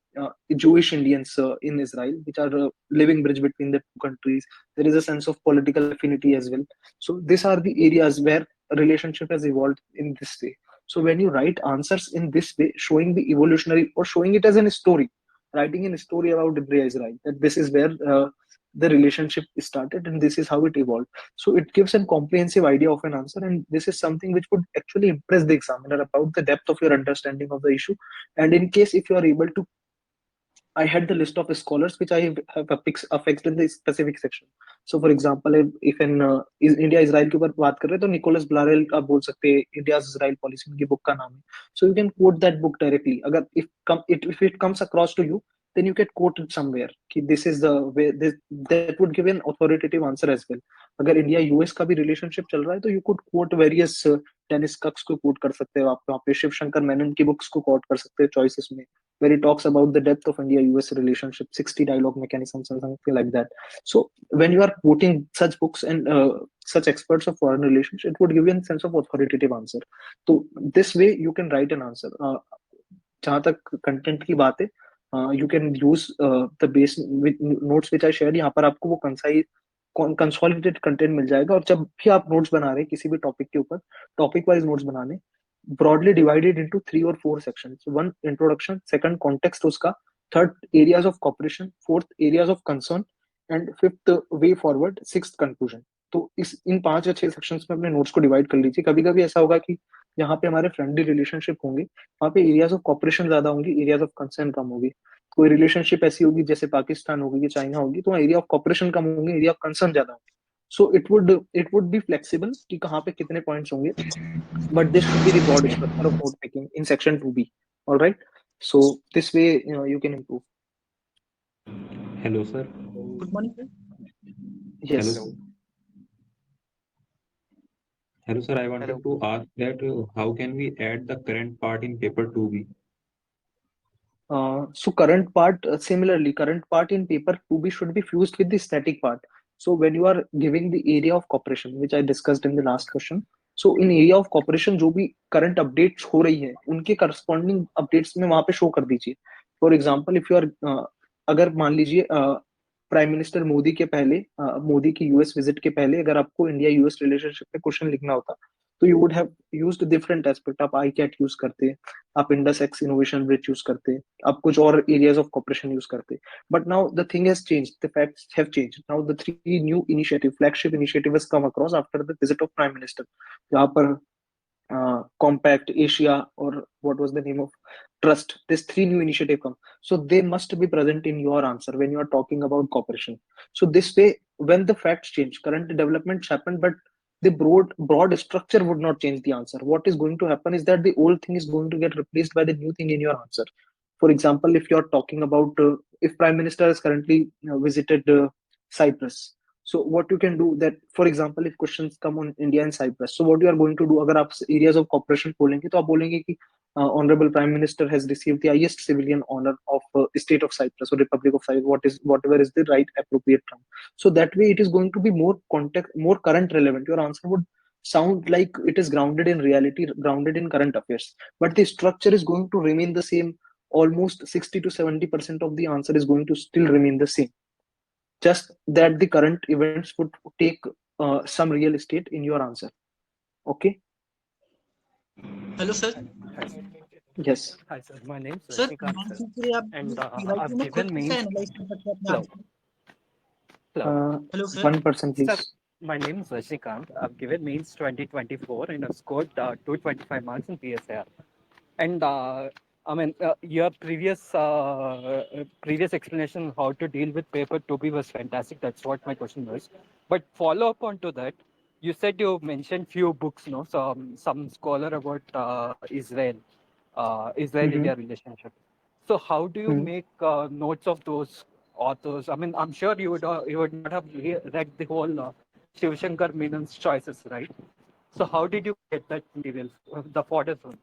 Jewish Indians in Israel, which are living bridge between the two countries. There is a sense of political affinity as well. So these are the areas where a relationship has evolved in this way. So when you write answers in this way, showing the evolutionary or showing it as a story, writing a story about Hebrew Israel, that this is where the relationship started and this is how it evolved. So it gives a comprehensive idea of an answer, and this is something which would actually impress the examiner about the depth of your understanding of the issue. And in case if you are able to, I had the list of scholars which I have affixed in the specific section. So, for example, if in India Israel के ऊपर बात कर रहे हैं तो Nicholas ब्लारेल आप बोल सकते हैं India's Israel policy उनकी book का नाम है. So you can quote that book directly. अगर if it comes across to you, then you can quote it somewhere कि this is the way this that would give an authoritative answer as well. अगर India US का भी relationship चल रहा है तो you could quote various Dennis Kux को quote कर सकते हो आप वहाँ पे शिव शंकर मेनन की बुक्स को quote कर सकते हो choices में where he talks about the depth of India-US relationship, 60 dialogue mechanisms, and something like that. So when you are quoting such books and such experts of foreign relations, it would give you a sense of authoritative answer. So this way you can write an answer. जहाँ तक content की बात है, you can use the base with notes which I shared. यहाँ पर आपको वो consolidated content मिल जाएगा, और जब भी आप नोट्स बना रहे हैं किसी भी टॉपिक के ऊपर, टॉपिक वाइज नोट्स बनाने, broadly divided into 3 or 4 sections. One, introduction; second, context उसका; third, areas of cooperation; fourth, areas of concern; and fifth, way forward; sixth, conclusion. तो इस इन 5 या 6 सेक्शंस में अपने नोट्स को डिवाइड कर लीजिए. कभी कभी ऐसा होगा कि यहाँ पे हमारे फ्रेंडली रिलेशनशिप होंगे, वहाँ पे एरियाज ऑफ कॉपरेशन ज्यादा होंगी, एरियाज ऑफ कंसर्न कम होगी. कोई रिलेशनशिप ऐसी होगी जैसे पाकिस्तान होगी या चाइना होगी, तो एरिया ऑफ कॉपरेशन कम होंगे, एरिया ऑफ कंसर्न ज्यादा होंगे. So it would be flexible कि कहाँ पे कितने पॉइंट्स होंगे, but this should be the broad structure of note taking in section 2b. All right, so this way you can improve. Hello, sir. Good morning, sir. Yes. Hello, sir. I wanted to ask that how can we add the current part in paper 2B? So current part, similarly, current part in paper 2b should be fused with the static part. So when you are giving the area of cooperation, which I discussed in the last question, so in area of cooperation जो भी current updates हो रही है, उनके corresponding updates में वहाँ पे show कर दीजिए. For example, if you are अगर मान लीजिए प्राइम मिनिस्टर मोदी के पहले, मोदी की यूएस विजिट के पहले अगर आपको इंडिया यूएस रिलेशनशिप पे क्वेश्चन लिखना होता, तो you would have used different aspect. आप आई कैट यूज करते, आप Indus x innovation bridge use करते, आप कुछ और एरियाज ऑफ कॉपरेशन यूज करते. But now the thing has changed, the facts have changed. Now the 3 new initiative, flagship initiative has come across after the visit of prime minister. यहाँ पर compact Asia, or what was the name of trust, this 3 new initiative come, so they must be present in your answer when you are talking about cooperation. So this way, when the facts change, current developments happen, but the broad structure would not change the answer. What is going to happen is that the old thing is going to get replaced by the new thing in your answer. For example, if you're talking about if prime minister has currently visited Cyprus, so what you can do that, for example, if questions come on India and Cyprus, so what you are going to do, अगर आप areas of cooperation बोलेंगे तो आप बोलेंगे कि Honorable Prime Minister has received the highest civilian honor of State of Cyprus or Republic of Cyprus, whatever is the right appropriate term. So that way it is going to be more context, more current relevant. Your answer would sound like it is grounded in reality, grounded in current affairs, but the structure is going to remain the same. Almost 60 to 70% of the answer is going to still remain the same, just that the current events would take some real estate in your answer. Okay. Hello, sir. Yes. Hi sir, my name is sir Rashikant मान sir, लीजिए आप and PYQ I've में खुद given कैसे mains. Analyse कर सकते हैं अपने Hello, answer? hello. Hello sir. One person, Sir, please. my name is Rashikant. I've given mains 2024 and I've scored 225 marks in PSIR. And I mean, your previous explanation on how to deal with paper 2B was fantastic. That's what my question was. But follow up onto that, you said you mentioned few books, no? Some scholar about Israel, Mm-hmm. Israel-India relationship. So how do you Mm-hmm. make notes of those authors? I mean, I'm sure you would not have read the whole Shiv Shankar Menon's choices, right? So how did you get that material, the fodder one?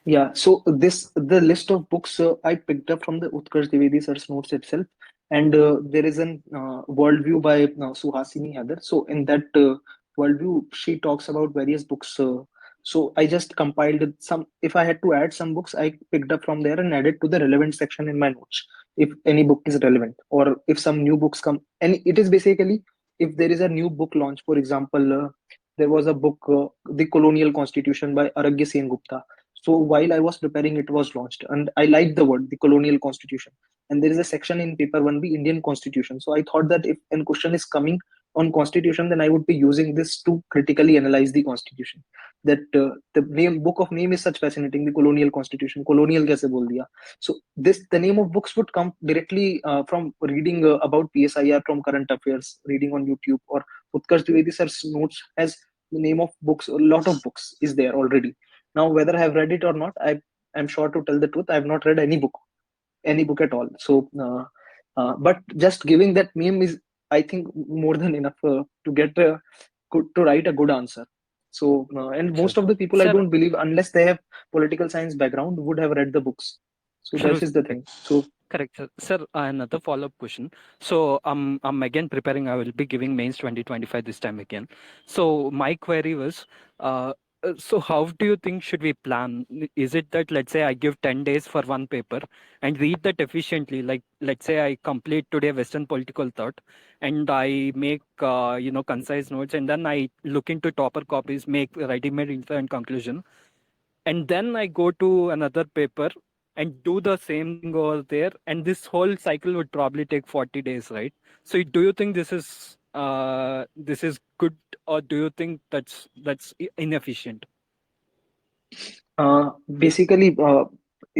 Yeah, so the list of books I picked up from the Utkarsh Dwivedi sir's notes itself, and there is an worldview by Suhasini Hadar. So in that worldview, she talks about various books. So I just compiled some. If I had to add some books, I picked up from there and added to the relevant section in my notes. If any book is relevant, or if some new books come, and it is basically if there is a new book launch. For example, there was a book, The Colonial Constitution by Aragya Sen Gupta. So while I was preparing, it was launched, and I liked the word, the colonial constitution. And there is a section in paper 1B, Indian Constitution. So I thought that if a question is coming on constitution, then I would be using this to critically analyze the constitution. That the book of name is such fascinating, the colonial constitution. Colonial kaise bol diya? So the name of books would come directly from reading about PSIR from current affairs, reading on YouTube, or Utkarsh Dwivedi sir's notes has the name of books. A lot of books is there already. Now, whether I have read it or not, I'm sure to tell the truth, I have not read any book at all. So, but just giving that meme is, I think, more than enough to get to write a good answer. So, and Sure. most of the people, I Sir, don't believe, unless they have political science background, would have read the books. So true. that is the thing. So, Correct, sir. Sir, another follow-up question. So, I'm again preparing. I will be giving mains 2025 this time again. So, my query was, so how do you think should we plan? Is it that let's say I give 10 days for one paper and read that efficiently? Like, let's say I complete today Western political thought, and I make concise notes, and then I look into topper copies, make ready-made info and conclusion, and then I go to another paper and do the same thing over there, and this whole cycle would probably take 40 days, right? So do you think this is good, or do you think that's inefficient? basically,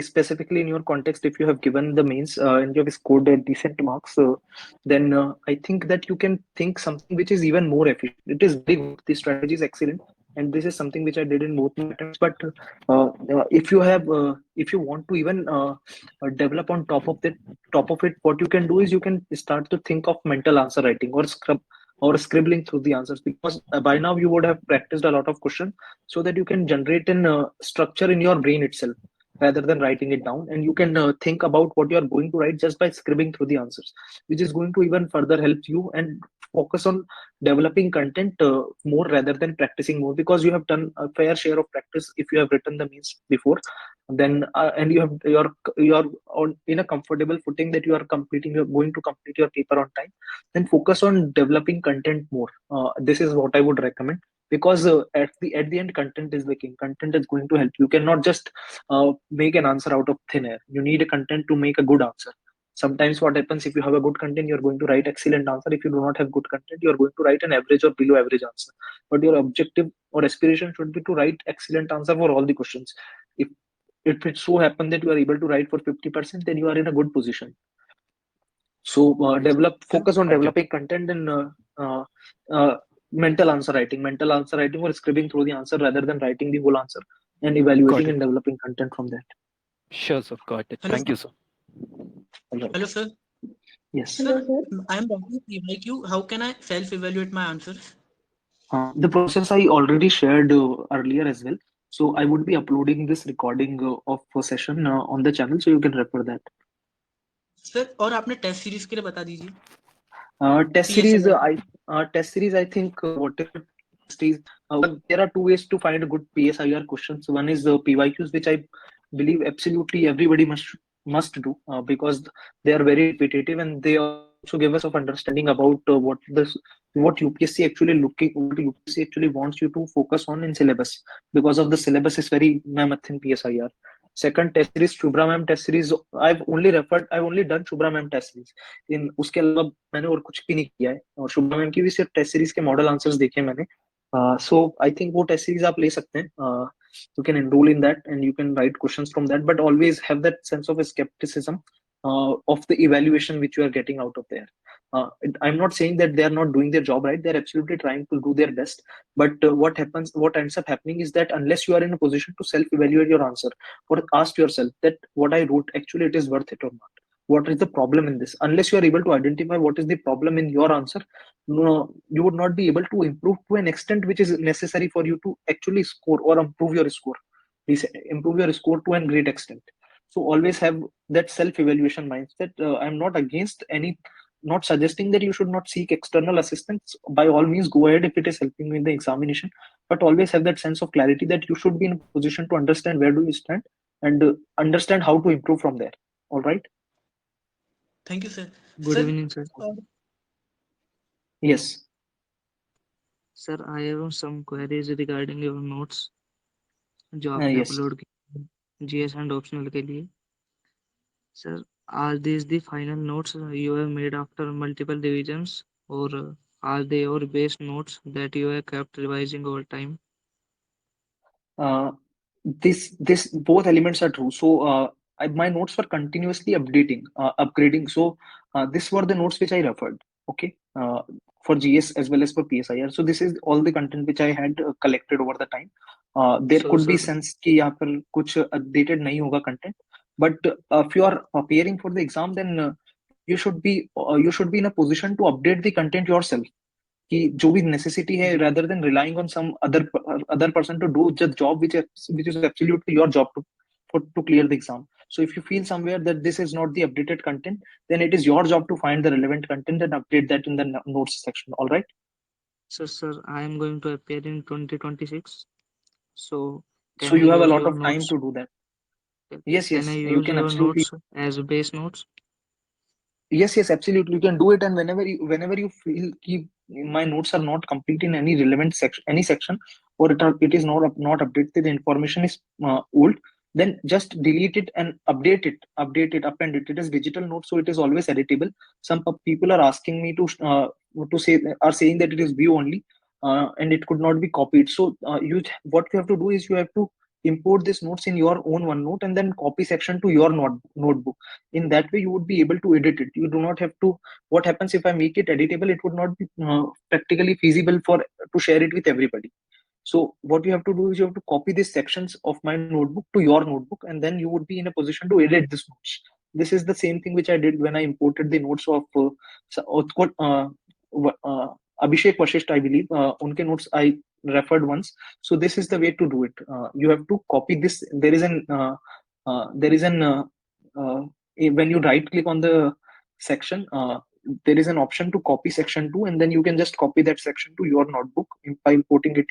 specifically in your context, if you have given the mains and you have scored a decent marks, then I think that you can think something which is even more efficient. It is very good. The strategy is excellent, and this is something which I did in both my attempts. But if you want to even develop on top of it, what you can do is you can start to think of mental answer writing or scribbling through the answers, because by now you would have practiced a lot of questions, so that you can generate an structure in your brain itself rather than writing it down, and you can think about what you are going to write just by scribbling through the answers, which is going to even further help you and focus on developing content more rather than practicing more, because you have done a fair share of practice if you have written the means before. Then and you're on in a comfortable footing that you're going to complete your paper on time, then focus on developing content more. This is what I would recommend, because at the end, content is the king. Content is going to help. You cannot just make an answer out of thin air. You need a content to make a good answer. Sometimes what happens, if you have a good content, you're going to write excellent answer. If you do not have good content, you're going to write an average or below average answer. But your objective or aspiration should be to write excellent answer for all the questions. If it so happen that you are able to write for 50%, then you are in a good position. So focus on Got it. developing content and uh, uh, mental answer writing, or scribbling through the answer rather than writing the whole answer, and Got evaluating it. and developing content from that. Sure, sir. Got it. Hello, Thank you, sir. All right. hello, sir. Yes. Sir, I am writing PYQ. How can I self-evaluate my answers? The process I already shared earlier as well. So I would be uploading this recording of a session on the channel, so you can refer that. Sir और आपने test series के लिए बता दीजिए Test series, PSIR test series. I think whatever test is, well, there are two ways to find good PSIR questions. One is the PYQs, which I believe absolutely everybody must do because they are very repetitive and they also give us of understanding about what UPSC actually what UPSC actually wants you to focus on in syllabus, because of the syllabus is very mammoth in PSIR. Second test series, Shubhra ma'am test series. I've only done Shubhra ma'am test series. इन उसके अलावा मैंने और कुछ भी नहीं किया है, और शुभम मैम की भी सिर्फ टेस्ट सीरीज के मॉडल आंसर्स देखे मैंने. सो आई थिंक वो टेस्ट सीरीज आप ले सकते हैं. You can enroll in that and you can write questions from that, but always have that sense of skepticism of the evaluation which you are getting out of there. I'm not saying that they are not doing their job right. They're absolutely trying to do their best, but what ends up happening is that unless you are in a position to self evaluate your answer or ask yourself that what I wrote actually it is worth it or not, what is the problem in this, unless you are able to identify what is the problem in your answer, no, you would not be able to improve to an extent which is necessary for you to actually score or improve your score. Improve your score to a great extent. So always have that self evaluation mindset. I'm not against any, not suggesting that you should not seek external assistance. By all means go ahead if it is helping you in the examination, but always have that sense of clarity that you should be in a position to understand where do you stand and understand how to improve from there. All right. Thank you sir Good sir evening, sir. और Yes. Sir, I have some queries regarding your notes जो आपने Yes. Upload की GS and optional के लिए. Sir, are these the final notes you have made after multiple revisions, or are they your base notes that you have kept revising over time? uh, this both elements are true. So my notes were continuously upgrading. So this were the notes which I referred, okay, for GS as well as for PSIR. So this is all the content which I had collected over the time. There So, could be sir, sense कि यहाँ पर कुछ updated नहीं होगा content, but if you are appearing for the exam, then you should be in a position to update the content yourself, कि जो भी necessity है, rather than relying on some other person to do the job which is absolutely your job to clear the exam. So if you feel somewhere that this is not the updated content, then it is your job to find the relevant content and update that in the notes section. All right. sir, I am going to appear in 2026. So, So can I you have a use lot your of time notes? to do that. Yes, Can I yes, you use can your absolutely. notes as base notes? Yes, absolutely. You can do it, and whenever you feel कि my notes are not complete in any relevant section, or it is not updated, the information is old, then just delete it and append it. It is digital note, so it is always editable. Some people are asking me to say are saying that it is view only, and it could not be copied. So what you have to do is you have to import these notes in your own OneNote and then copy section to your notebook. In that way you would be able to edit it. You do not have to. What happens if I make it editable, it would not be practically feasible for to share it with everybody. So what you have to do is you have to copy these sections of my notebook to your notebook, and then you would be in a position to edit this notes. This is the same thing which I did when I imported the notes of Abhishek Vashisht, I believe. Unke notes I referred once. So this is the way to do it. You have to copy this. There is an when you right click on the section, there is an option to copy section 2, and then you can just copy that section to your notebook by importing it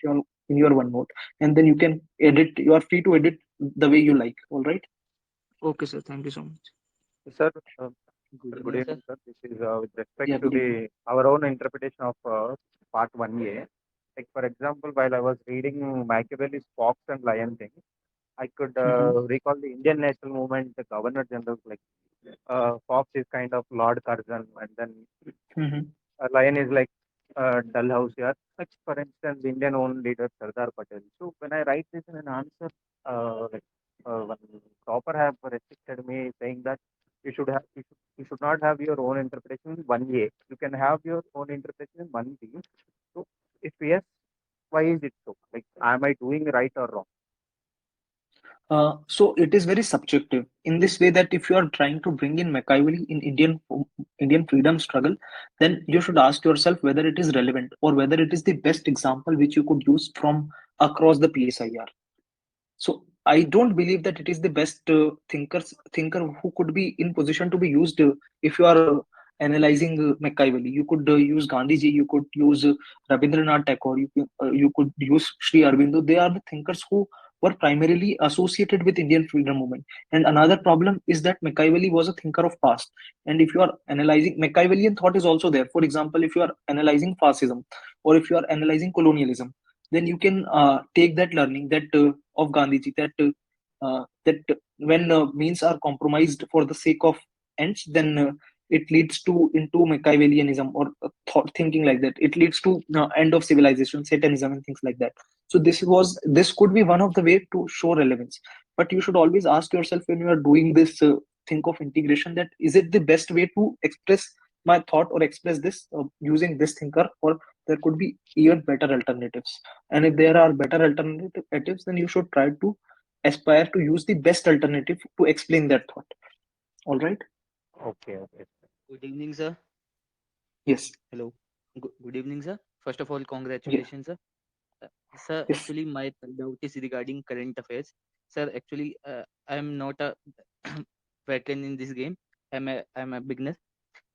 in your OneNote, and then you can edit. You are free to edit the way you like. All right. Okay, sir. Thank you so much. Sir, Good good evening, sir. evening, sir. This is with respect Yeah, to good evening. our own interpretation of part 1A. Like, for example, while I was reading Machiavelli's Fox and Lion thing, I could Mm-hmm. recall the Indian national movement, the governor generals, like Fox is kind of Lord Curzon, and then Mm-hmm. Lion is like Dalhousie. Like, for instance, the Indian own leader Sardar Patel. So when I write this in an answer, one topper have restricted me saying that you should not have your own interpretation in 1A. You can have your own interpretation in 1B. So if yes, why is it so? Like, am I doing right or wrong? So it is very subjective in this way that if you are trying to bring in Machiavelli in Indian freedom struggle, then you should ask yourself whether it is relevant or whether it is the best example which you could use from across the PSIR. So I don't believe that it is the best thinker who could be in position to be used if you are analyzing Machiavelli. You could use Gandhiji, you could use Rabindranath Tagore, you could use Sri Aurobindo. They are the thinkers who were primarily associated with Indian freedom movement. And another problem is that Machiavelli was a thinker of past. And if you are analyzing Machiavellian thought is also there. For example, if you are analyzing fascism or if you are analyzing colonialism, then you can take that learning that of Gandhiji that when means are compromised for the sake of ends, then it leads to into Machiavellianism or thought thinking like that. It leads to end of civilization, Satanism, and things like that. So this could be one of the way to show relevance. But you should always ask yourself when you are doing this think of integration, that is it the best way to express my thought or express this using this thinker, or there could be even better alternatives. And if there are better alternatives, then you should try to aspire to use the best alternative to explain that thought. All right. Okay, okay. Good evening, sir. Yes. Hello. Good evening, sir. First of all, Yeah. congratulations, sir. Sir, Yes. actually, my doubt is regarding current affairs. Sir, actually, I am not a veteran in this game. I'm a beginner.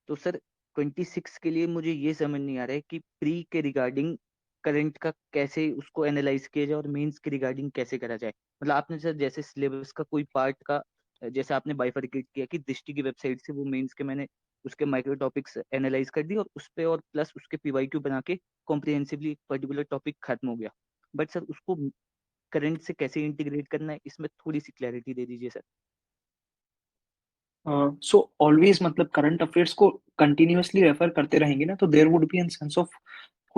तो sir 26 के लिए मुझे ये समझ नहीं आ रहा है कि प्री के रिगार्डिंग करंट का कैसे उसको एनालाइज किया जाए और मेंस के रिगार्डिंग कैसे करा जाए। मतलब आपने सर जैसे सिलेबस का कोई पार्ट का जैसे आपने बाइफरकेट किया कि दृष्टि की वेबसाइट से वो मेंस के मैंने उसके माइक्रो टॉपिक्स एनालाइज कर दिए और उस पे और प्लस उसके पीवाईक्यू बना के कॉम्प्रिहेंसिवली पर्टिकुलर टॉपिक खत्म हो गया। बट सर उसको करंट से कैसे इंटीग्रेट करना है इसमें थोड़ी सी क्लैरिटी दे दीजिए सर। सो ऑलवेज मतलब करंट अफेयर्स को कंटिन्यूअसली रेफर करते रहेंगे ना, तो there would be an sense of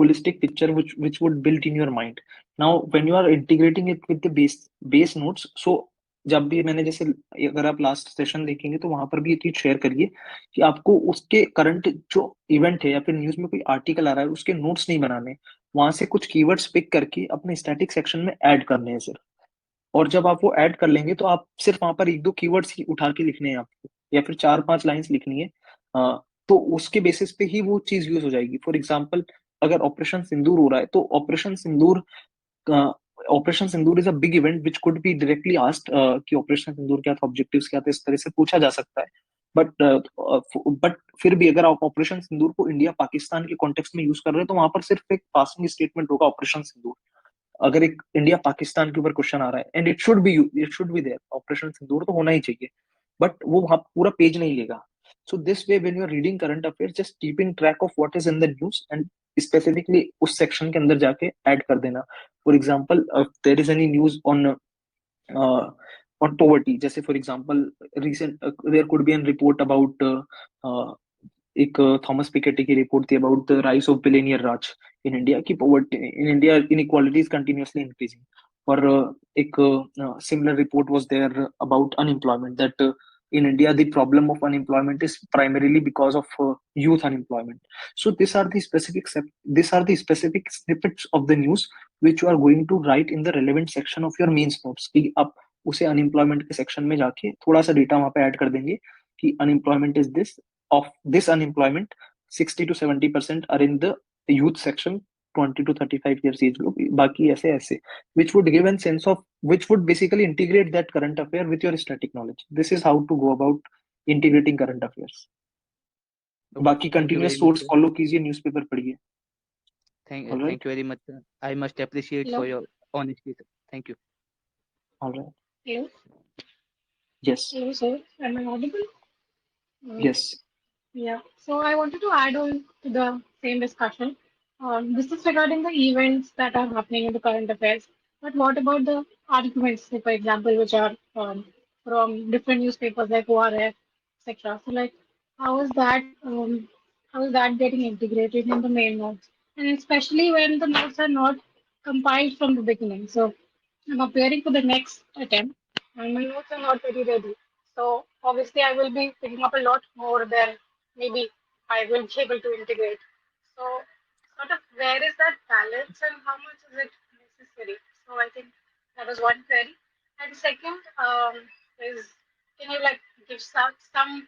holistic picture which would build in your mind. Now when you are integrating it with the base notes, so जब भी मैंने जैसे अगर आप लास्ट सेशन देखेंगे तो वहां पर भी ये चीज शेयर करिए कि आपको उसके करंट जो इवेंट है या फिर न्यूज में कोई आर्टिकल आ रहा है उसके नोट्स नहीं बनाने, वहां से कुछ कीवर्ड्स पिक करके अपने स्टैटिक सेक्शन में ऐड करने हैं सिर्फ। और जब आप वो ऐड कर लेंगे तो आप सिर्फ वहां पर एक दो कीवर्ड्स ही उठा के लिखने हैं आपको, या फिर चार पांच लाइंस लिखनी है। तो उसके बेसिस पे ही वो चीज यूज हो जाएगी। फॉर एग्जाम्पल, अगर ऑपरेशन सिंदूर हो रहा है तो operation Sindoor is a big event which could be directly asked कि ऑपरेशन सिंदूर क्या था, ऑब्जेक्टिव्स क्या थे, इस तरह से पूछा जा सकता है। बट फिर भी अगर आप ऑपरेशन सिंदूर को इंडिया पाकिस्तान के कॉन्टेक्स्ट में यूज कर रहे हैं तो वहां पर सिर्फ एक पासिंग स्टेटमेंट होगा ऑपरेशन सिंदूर। अगर एक इंडिया पाकिस्तान के ऊपर क्वेश्चन आ रहा है and it should be there, operation Sindoor तो होना ही चाहिए, बट वो वहां पूरा पेज नहीं लेगा। So this way when you are reading current affairs, just keeping track of what is in the news and specifically उस सेक्शन के अंदर जाके ऐड कर देना। For example, there is any news on poverty, जैसे for example recent there could be a report about एक Thomas Piketty की report थी about the rise of billionaire raj in India, की poverty in India inequality is continuously increasing. और एक similar report was there about unemployment, that in India the problem of unemployment is primarily because of youth unemployment. So these are the specific snippets of the news which you are going to write in the relevant section of your mains notes, कि आप उसे unemployment के section में जाके थोड़ा सा data वहां पे ऐड कर देंगे कि unemployment is this, of this unemployment 60 to 70% are in the youth section, 20 to 35 years age group, baki aise aise, which would give a sense of, which would basically integrate that current affair with your static knowledge. This is how to go about integrating current affairs. Okay बाकी thank you very continuous much source sir. Follow कीजिए, newspaper पढ़िए। All thank right. You very much sir. I must appreciate Hello. For your honesty sir. Thank you. All right. Hello. Yes. Hello, sir. Am I audible? Yes. Yeah. So I wanted to add on to the same discussion. This is regarding the events that are happening in the current affairs. But what about the arguments, say, for example, which are from different newspapers like ORF, etc. So, like, how is that how is that getting integrated in the main notes? And especially when the notes are not compiled from the beginning. So, I'm appearing for the next attempt, and my notes are not very ready. So obviously, I will be picking up a lot more than maybe I will be able to integrate. So, sort of, where is that balance and how much is it necessary? So I think that was one query. And second is, can you like give some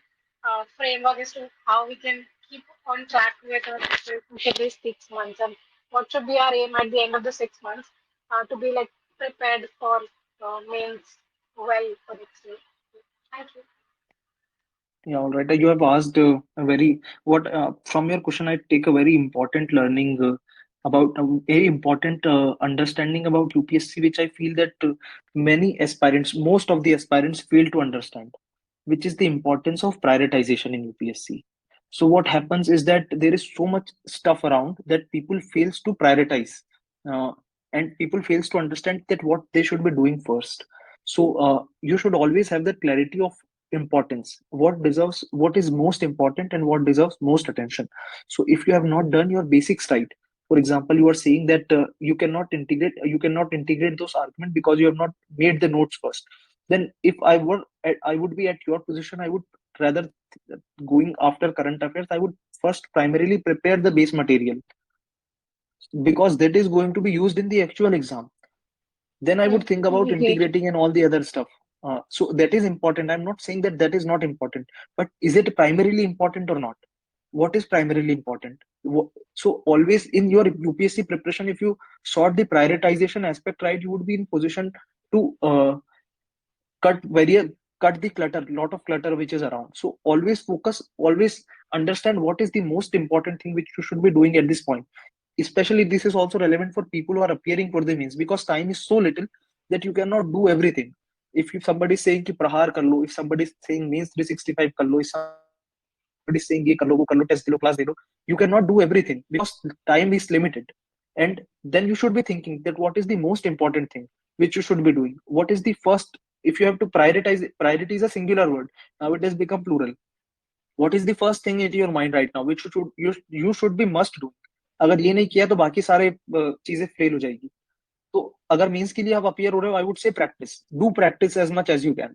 framework as to how we can keep on track with our preparation for these 6 months, and what should be our aim at the end of the 6 months to be like prepared for mains well for next year. Thank you. Yeah, all right. You have asked a very what from your question. I take a very important learning about a important understanding about UPSC, which I feel that many aspirants, most of the aspirants, fail to understand, which is the importance of prioritization in UPSC. So what happens is that there is so much stuff around that people fails to prioritize, uh, and people fails to understand that what they should be doing first. So you should always have that clarity of importance, what is most important and what deserves most attention. So if you have not done your basics right, for example, you are saying that you cannot integrate those arguments because you have not made the notes first. Then if I would be at your position, I would rather going after current affairs, I would first primarily prepare the base material because that is going to be used in the actual exam. Then I would think about Okay. integrating and all the other stuff. So that is important. I'm not saying that that is not important, but is it primarily important or not? What is primarily important? So always in your UPSC preparation, if you sort the prioritization aspect right, you would be in position to cut very cut the clutter, lot of clutter which is around. So always focus, always understand what is the most important thing which you should be doing at this point. Especially this is also relevant for people who are appearing for the means, because time is so little that you cannot do everything. If somebody is saying ki prahar kar lo, if somebody is saying means 365 kar lo, if somebody is saying ye kar lo, wo kar lo, test de lo, class de lo, you cannot do everything because time is limited. And then you should be thinking that what is the most important thing which you should be doing. What is the first, if you have to prioritize it, priority is a singular word, now it has become plural. What is the first thing into your mind right now which you should be must do? अगर ये नहीं किया तो बाकी सारे चीजें fail हो जाएगी. तो अगर मीन्स के लिए आप अपियर हो रहे हो, I would say practice, do practice as much as you can.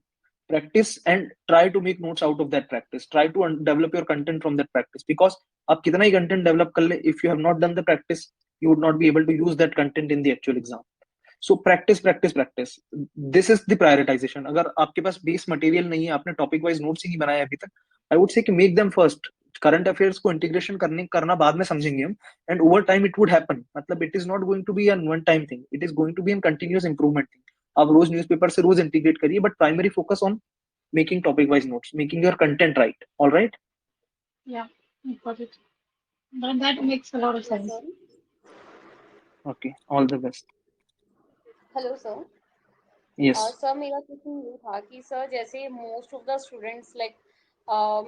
Practice and try to make notes out of that practice. Try to develop your content from that practice, because आप कितना ही content develop कर ले, if you have not done the practice, you would not be able to use that content in the actual exam. So practice practice practice, this is the prioritisation. अगर आपके पास base material नहीं है, आपने topic wise notes ही नहीं बनाया अभी तक, आई would say कि make them first. Current affairs को इंटीग्रेशन करना बाद में समझेंगे हम, and over time it would happen. मतलब it is not going to be an one time thing, it is going to be an continuous improvement thing. आप रोज newspaper से रोज इंटीग्रेट करिए, but primary focus on making topic wise notes, making your content right. All right. Yeah, got it. But that makes a lot of Yes, sense. sir. Okay, all the best. Hello sir. Yes. Sir मेरा question ये था कि sir जैसे most of the students like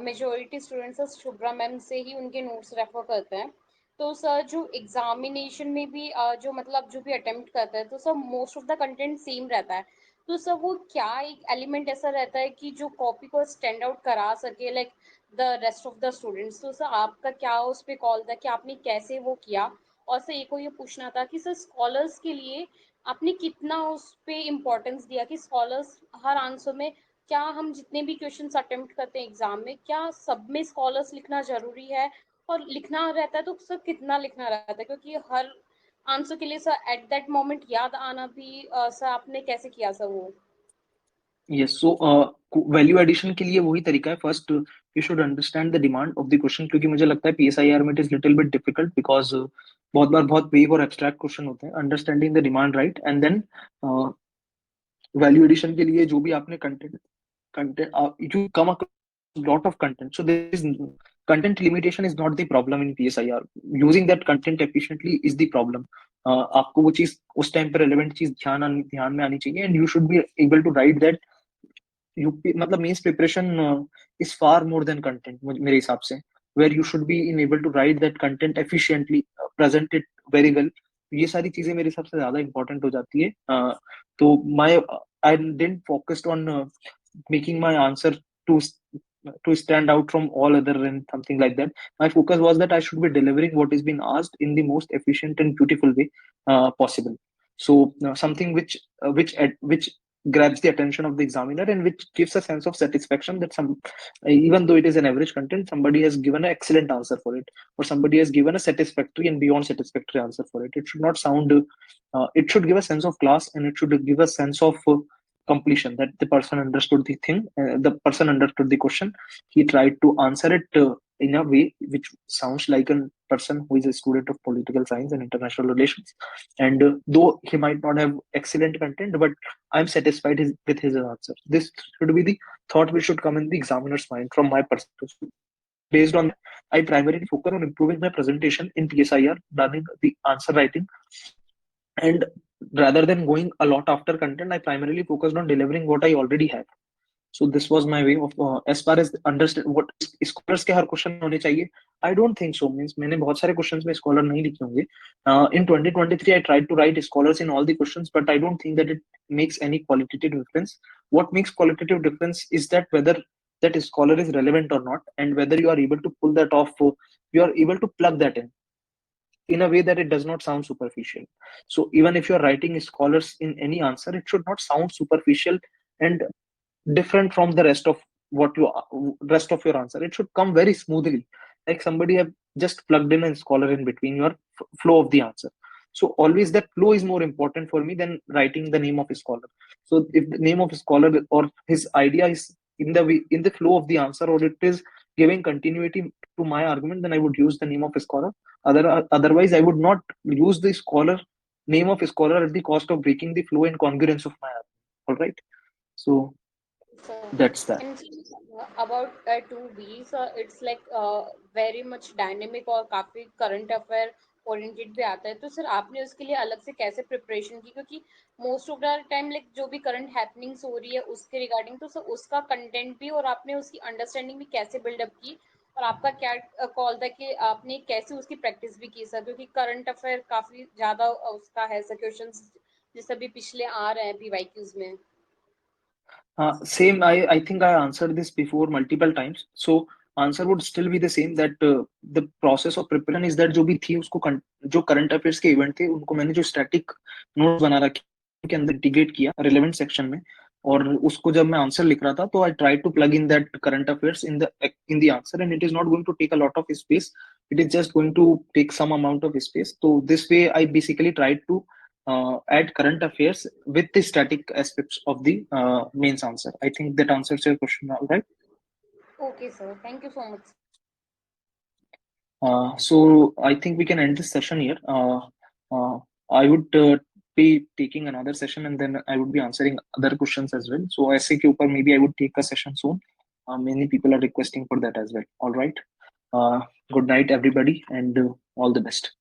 majority students Shubhra ma'am से ही उनके notes refer करते हैं. तो सर जो एग्जामिनेशन में भी जो मतलब जो भी अटेम्प्ट करता है तो sir most of the content same रहता है. तो सर वो क्या एक एलिमेंट ऐसा रहता है कि जो कॉपी को स्टैंड आउट करा सके like the rest of the students. तो सर आपका क्या उस पर कॉल था कि आपने कैसे वो किया. और सर एक को ये पूछना था कि सर स्कॉलर्स के लिए आपने कितना उस पे इम्पोर्टेंस दिया कि स्कॉलर्स हर आंसर में, क्या हम जितने भी क्वेश्चंस अटेम्प्ट करते हैं एग्जाम में, क्या सब में स्कॉलर्स लिखना जरूरी है, और लिखना रहता है तो सर कितना लिखना रहता है, क्योंकि हर आंसर के लिए सर एट दैट मोमेंट याद आना भी सर आपने कैसे किया सर वो. यस. सो वैल्यू एडिशन के लिए वही तरीका है. First you should understand the demand of the question, क्योंकि मुझे लगता है पीएसआईआर में it is little bit difficult, because बहुत बार बहुत वेग और एब्स्ट्रैक्ट क्वेश्चन होते हैं. Understanding the demand right, and then value addition के लिए जो भी आपने content content you come across lot of content. So there is content limitation is not the problem in PSIR. Using that content efficiently is the problem. आपको वो चीज उस time पे रेलेवेंट चीज ध्यान में आनी चाहिए, and you should be able to write that. यूपी मतलब means preparation is far more than content मेरे हिसाब से, where you should be in able to write that content efficiently, present it very well. ये सारी चीजें मेरे हिसाब से ज्यादा इंपॉर्टेंट हो जाती है. तो my I didn't focused on making my answer to to stand out from all other and something like that. My focus was that I should be delivering what is being asked in the most efficient and beautiful way possible. So something which grabs the attention of the examiner and which gives a sense of satisfaction that some, even though it is an average content, somebody has given an excellent answer for it, or somebody has given a satisfactory and beyond satisfactory answer for it. It should not sound it should give a sense of class, and it should give a sense of completion, that the person understood the thing, the person understood the question, he tried to answer it in a way which sounds like a person who is a student of political science and international relations. And though he might not have excellent content, but I'm satisfied with his answer. This should be the thought which should come in the examiner's mind from my perspective. Based on that, I primarily focus on improving my presentation in PSIR, learning the answer writing, and rather than going a lot after content, I primarily focused on delivering what I already have. So this was my way of as far as understand what scholars के हर question होने चाहिए. I don't think so. Means मैंने बहुत सारे questions में scholar नहीं लिखे होंगे. In 2023 I tried to write scholars in all the questions, but I don't think that it makes any qualitative difference. What makes qualitative difference is that whether that scholar is relevant or not, and whether you are able to pull that off, you are able to plug that in a way that it does not sound superficial. So even if you're writing scholars in any answer, it should not sound superficial and different from the rest of your answer. It should come very smoothly, like somebody have just plugged in a scholar in between your flow of the answer. So always that flow is more important for me than writing the name of a scholar. So if the name of a scholar or his idea is in the flow of the answer, or it is giving continuity to my argument, then I would use the name of a scholar. Otherwise I would not use the scholar name of a scholar at the cost of breaking the flow and congruence of my argument. All right, so So, that's that. and about 2B, so it's like very much dynamic और काफी current affair oriented भी आता है. तो sir आपने उसके लिए अलग से कैसे प्रिपरेशन की, क्योंकि most of the time like जो भी करंट हैपनिंग्स हो रही है उसके रिगार्डिंग, तो सर उसका कंटेंट भी और आपने उसकी अंडरस्टैंडिंग भी कैसे बिल्डअप की, और आपका क्या कॉल था कि आपने कैसे उसकी प्रैक्टिस भी की सर, क्योंकि करंट अफेयर काफी ज्यादा उसका है सर क्वेश्चंस जैसे अभी पिछले आ रहे हैं PYQs में. Same. I think I answered this before multiple times. So answer would still be the same, that the process of preparation is that जो भी थी उसको जो current affairs के event थे उनको मैंने जो static notes बना रखे के अंदर integrate किया relevant section में, और उसको जब मैं आंसर लिख रहा था तो I tried to plug in that current affairs in the answer, and it is not going to take a lot of space. It is just going to take some amount of space. So this way I basically tried to add current affairs with the static aspects of the mains answer. I think that answers your question, all right? Okay, sir. Thank you so much. So I think we can end this session here. I would be taking another session, and then I would be answering other questions as well. So essay के ऊपर maybe I would take a session soon. Many people are requesting for that as well. All right. Good night, everybody, and all the best.